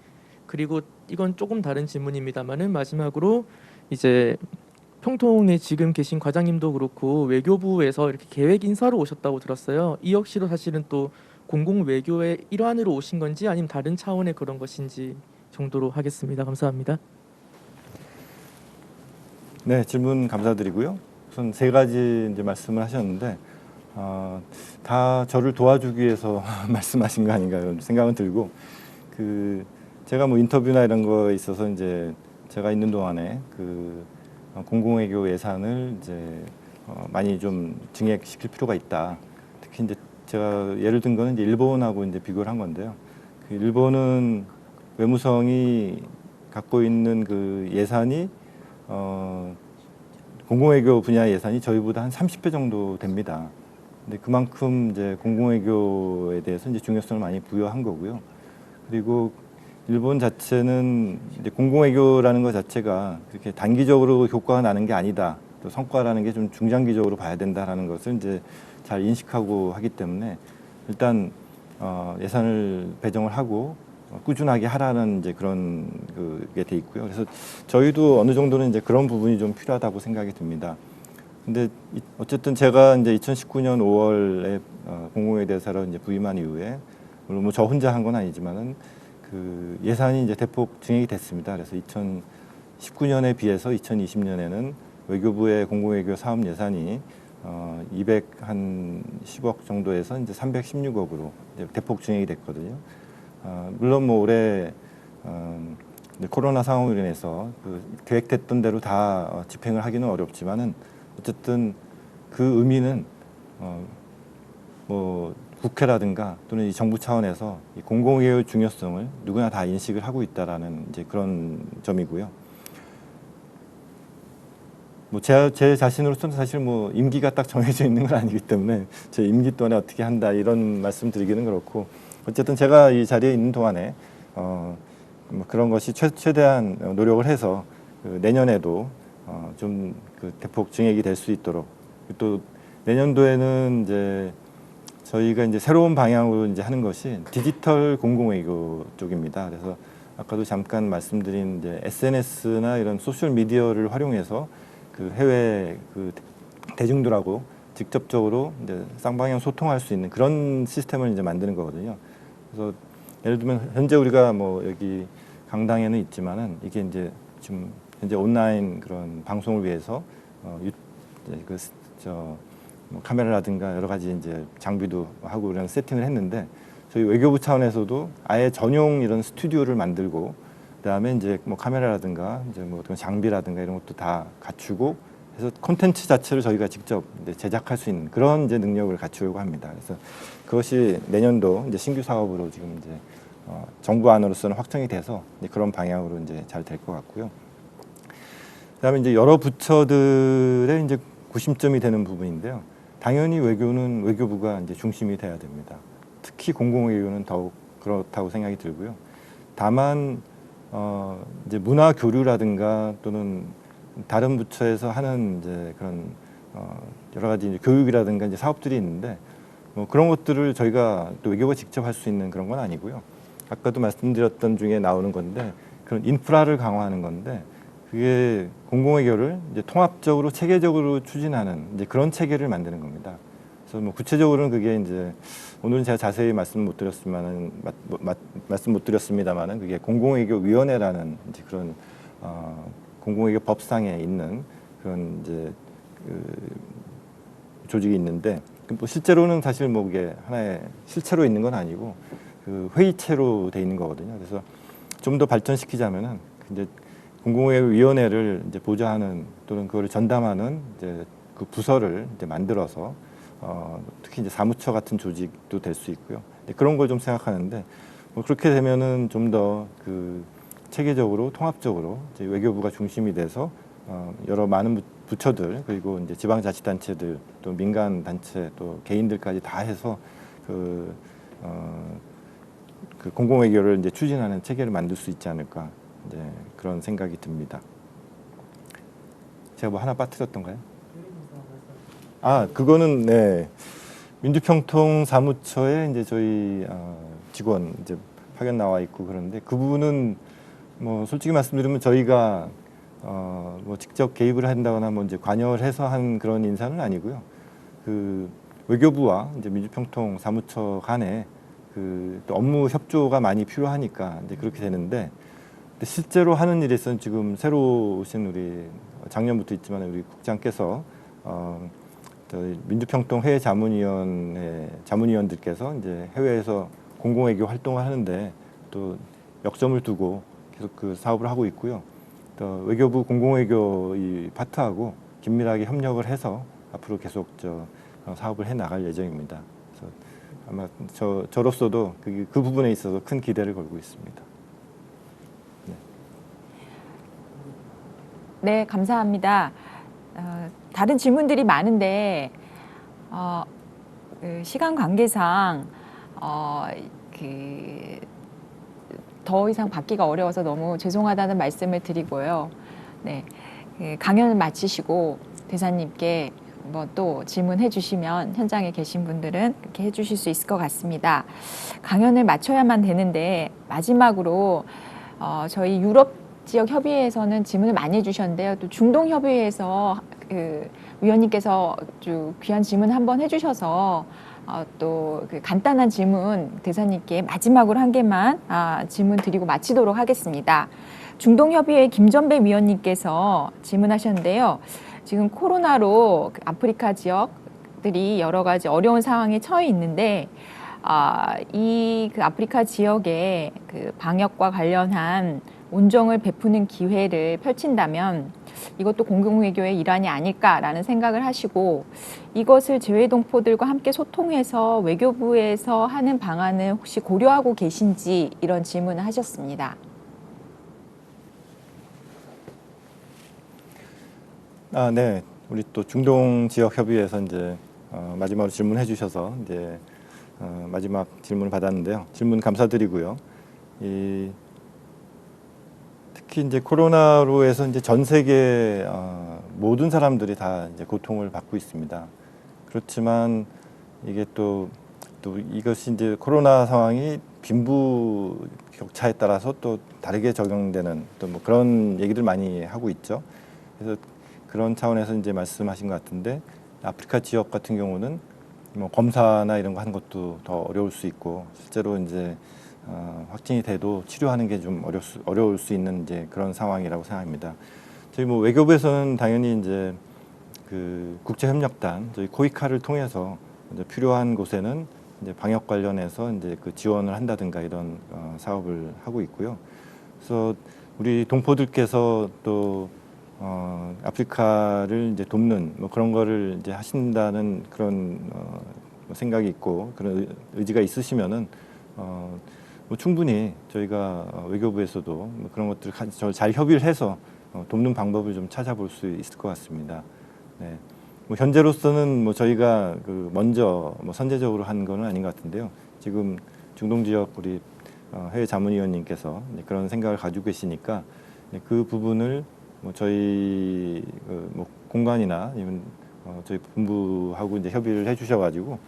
그리고 이건 조금 다른 질문입니다만은 마지막으로 이제 평통에 지금 계신 과장님도 그렇고 외교부에서 이렇게 계획 인사로 오셨다고 들었어요. 이 역시도 사실은 또 공공 외교의 일환으로 오신 건지 아니면 다른 차원의 그런 것인지 정도로 하겠습니다. 감사합니다. 네, 질문 감사드리고요. 우선 세 가지 이제 말씀을 하셨는데 다 저를 도와주기 위해서 말씀하신 거 아닌가 이런 생각은 들고, 제가 뭐 인터뷰나 이런 거에 있어서 이제 제가 있는 동안에 공공외교 예산을 이제 많이 좀 증액시킬 필요가 있다. 특히 이제 제가 예를 든 거는 이제 일본하고 이제 비교를 한 건데요. 일본은 외무성이 갖고 있는 그 예산이 공공외교 분야 예산이 저희보다 한 30배 정도 됩니다. 근데 그만큼 이제 공공외교에 대해서 이제 중요성을 많이 부여한 거고요. 그리고 일본 자체는 이제 공공외교라는 것 자체가 그렇게 단기적으로 효과가 나는 게 아니다. 또 성과라는 게 좀 중장기적으로 봐야 된다라는 것을 이제 잘 인식하고 하기 때문에 일단 예산을 배정을 하고 꾸준하게 하라는 이제 그런 그게 돼 있고요. 그래서 저희도 어느 정도는 이제 그런 부분이 좀 필요하다고 생각이 듭니다. 근데 어쨌든 제가 이제 2019년 5월에 공공외교 대사로 이제 부임한 이후에 물론 뭐 저 혼자 한 건 아니지만은 그 예산이 이제 대폭 증액이 됐습니다. 그래서 2019년에 비해서 2020년에는 외교부의 공공외교 사업 예산이 210억 정도에서 이제 316억으로 이제 대폭 증액이 됐거든요. 물론 뭐 올해 코로나 상황으로 인해서 계획됐던 대로 다 집행을 하기는 어렵지만은 어쨌든 그 의미는 뭐 국회라든가 또는 이 정부 차원에서 이 공공외교의 중요성을 누구나 다 인식을 하고 있다라는 이제 그런 점이고요. 뭐 제 자신으로서는 사실 뭐 임기가 딱 정해져 있는 건 아니기 때문에 제 임기 동안에 어떻게 한다 이런 말씀 드리기는 그렇고, 어쨌든 제가 이 자리에 있는 동안에 뭐 그런 것이 최대한 노력을 해서 내년에도 좀 대폭 증액이 될 수 있도록, 또 내년도에는 이제 저희가 이제 새로운 방향으로 이제 하는 것이 디지털 공공외교 쪽입니다. 그래서 아까도 잠깐 말씀드린 이제 SNS나 이런 소셜 미디어를 활용해서 해외 대중들하고 직접적으로 이제 쌍방향 소통할 수 있는 그런 시스템을 이제 만드는 거거든요. 그래서 예를 들면 현재 우리가 뭐 여기 강당에는 있지만은 이게 이제 지금 현재 온라인 그런 방송을 위해서 뭐 카메라라든가 여러 가지 이제 장비도 하고 이런 세팅을 했는데, 저희 외교부 차원에서도 아예 전용 이런 스튜디오를 만들고 그다음에 이제 뭐 카메라라든가 이제 뭐 장비라든가 이런 것도 다 갖추고 해서 콘텐츠 자체를 저희가 직접 이제 제작할 수 있는 그런 이제 능력을 갖추려고 합니다. 그래서 그것이 내년도 이제 신규 사업으로 지금 이제 정부 안으로서는 확정이 돼서 이제 그런 방향으로 이제 잘 될 것 같고요. 그다음에 이제 여러 부처들의 이제 구심점이 되는 부분인데요. 당연히 외교는 외교부가 이제 중심이 돼야 됩니다. 특히 공공외교는 더욱 그렇다고 생각이 들고요. 다만 이제 문화 교류라든가 또는 다른 부처에서 하는 이제 그런 여러 가지 이제 교육이라든가 이제 사업들이 있는데 뭐 그런 것들을 저희가 또 외교가 직접 할 수 있는 그런 건 아니고요. 아까도 말씀드렸던 중에 나오는 건데 그런 인프라를 강화하는 건데 그게 공공외교를 이제 통합적으로 체계적으로 추진하는 이제 그런 체계를 만드는 겁니다. 그래서 뭐 구체적으로는 그게 이제 오늘은 제가 자세히 말씀 못 드렸습니다만은 그게 공공외교위원회라는 이제 그런 공공외교 법상에 있는 그런 이제 그 조직이 있는데 뭐 실제로는 사실 뭐 그게 하나의 실체로 있는 건 아니고 그 회의체로 돼 있는 거거든요. 그래서 좀 더 발전시키자면은 이제 공공외교위원회를 이제 보좌하는 또는 그거를 전담하는 이제 그 부서를 이제 만들어서 특히 이제 사무처 같은 조직도 될 수 있고요. 그런 걸 좀 생각하는데 뭐 그렇게 되면은 좀 더 그 체계적으로 통합적으로 이제 외교부가 중심이 돼서 여러 많은 부처들 그리고 이제 지방자치단체들 또 민간 단체 또 개인들까지 다 해서 그 공공외교를 이제 추진하는 체계를 만들 수 있지 않을까 이제 그런 생각이 듭니다. 제가 뭐 하나 빠뜨렸던가요? 아, 그거는 네 민주평통 사무처에 이제 저희 직원 이제 파견 나와 있고 그런데 그 부분은 뭐 솔직히 말씀드리면 저희가 뭐 직접 개입을 한다거나 뭐 이제 관여를 해서 한 그런 인사는 아니고요. 그 외교부와 이제 민주평통 사무처 간에 그 또 업무 협조가 많이 필요하니까 이제 그렇게 되는데 실제로 하는 일에 있어서는 지금 새로 오신 우리 작년부터 있지만 우리 국장께서 저희 민주평통 해외 자문위원회 자문위원들께서 이제 해외에서 공공외교 활동을 하는데 또 역점을 두고 계속 그 사업을 하고 있고요. 또 외교부 공공외교 이 파트하고 긴밀하게 협력을 해서 앞으로 계속 사업을 해 나갈 예정입니다. 그래서 아마 저로서도 그 부분에 있어서 큰 기대를 걸고 있습니다. 네, 감사합니다. 다른 질문들이 많은데 그 시간 관계상 더 이상 받기가 어려워서 너무 죄송하다는 말씀을 드리고요. 네, 그 강연을 마치시고 대사님께 뭐 또 질문해 주시면 현장에 계신 분들은 그렇게 해 주실 수 있을 것 같습니다. 강연을 마쳐야만 되는데 마지막으로 저희 유럽 지역 협의회에서는 질문을 많이 해주셨는데요. 또 중동 협의회에서 그 위원님께서 아주 귀한 질문 한번 해주셔서 또 그 간단한 질문 대사님께 마지막으로 한 개만 질문 드리고 마치도록 하겠습니다. 중동 협의회 김전배 위원님께서 질문하셨는데요. 지금 코로나로 그 아프리카 지역들이 여러 가지 어려운 상황에 처해 있는데 이 그 아프리카 지역의 그 방역과 관련한 온정을 베푸는 기회를 펼친다면 이것도 공공외교의 일환이 아닐까라는 생각을 하시고 이것을 재외동포들과 함께 소통해서 외교부에서 하는 방안을 혹시 고려하고 계신지 이런 질문을 하셨습니다. 네. 우리 또 중동 지역 협의회에서 이제 마지막으로 질문해 주셔서 이제 마지막 질문을 받았는데요. 질문 감사드리고요. 특히 이제 코로나로 해서 이제 전 세계 모든 사람들이 다 이제 고통을 받고 있습니다. 그렇지만 이게 또 이것이 이제 코로나 상황이 빈부 격차에 따라서 또 다르게 적용되는 또 뭐 그런 얘기들 많이 하고 있죠. 그래서 그런 차원에서 이제 말씀하신 것 같은데 아프리카 지역 같은 경우는 뭐 검사나 이런 거 하는 것도 더 어려울 수 있고 실제로 이제 확진이 돼도 치료하는 게 좀 어려울 수 있는 이제 그런 상황이라고 생각합니다. 저희 뭐 외교부에서는 당연히 이제 그 국제협력단 저희 코이카를 통해서 이제 필요한 곳에는 이제 방역 관련해서 이제 그 지원을 한다든가 이런 사업을 하고 있고요. 그래서 우리 동포들께서 또 아프리카를 이제 돕는 뭐 그런 거를 이제 하신다는 그런 생각이 있고 그런 의지가 있으시면은 뭐 충분히 저희가 외교부에서도 뭐 그런 것들 잘 협의를 해서 돕는 방법을 좀 찾아볼 수 있을 것 같습니다. 네. 뭐 현재로서는 뭐 저희가 그 먼저 뭐 선제적으로 한 거는 아닌 것 같은데요. 지금 중동 지역 우리 해외 자문위원님께서 그런 생각을 가지고 계시니까 그 부분을 뭐 저희 뭐 공관이나 아니면 저희 본부하고 이제 협의를 해주셔가지고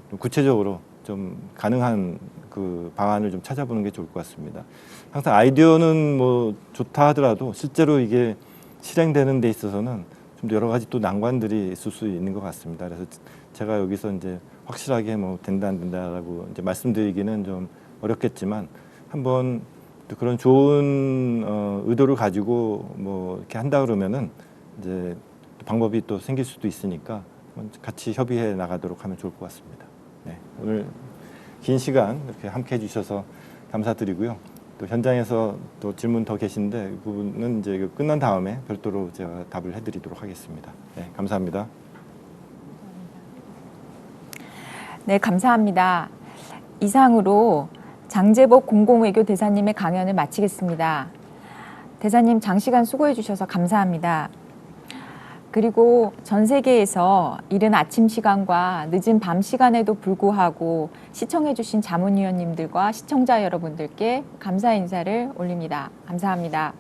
좀 구체적으로 좀 가능한 그 방안을 좀 찾아보는 게 좋을 것 같습니다. 항상 아이디어는 뭐 좋다 하더라도 실제로 이게 실행되는 데 있어서는 좀 여러 가지 또 난관들이 있을 수 있는 것 같습니다. 그래서 제가 여기서 이제 확실하게 뭐 된다 안 된다라고 이제 말씀드리기는 좀 어렵겠지만 한번 또 그런 좋은 의도를 가지고 뭐 이렇게 한다 그러면은 이제 또 방법이 또 생길 수도 있으니까 같이 협의해 나가도록 하면 좋을 것 같습니다. 네, 오늘 긴 시간 이렇게 함께 해주셔서 감사드리고요. 또 현장에서 또 질문 더 계신데 그 부분은 이제 끝난 다음에 별도로 제가 답을 해드리도록 하겠습니다. 네, 감사합니다. 네, 감사합니다. 이상으로 장제복 공공외교 대사님의 강연을 마치겠습니다. 대사님 장시간 수고해 주셔서 감사합니다. 그리고 전 세계에서 이른 아침 시간과 늦은 밤 시간에도 불구하고 시청해 주신 자문위원님들과 시청자 여러분들께 감사 인사를 올립니다. 감사합니다.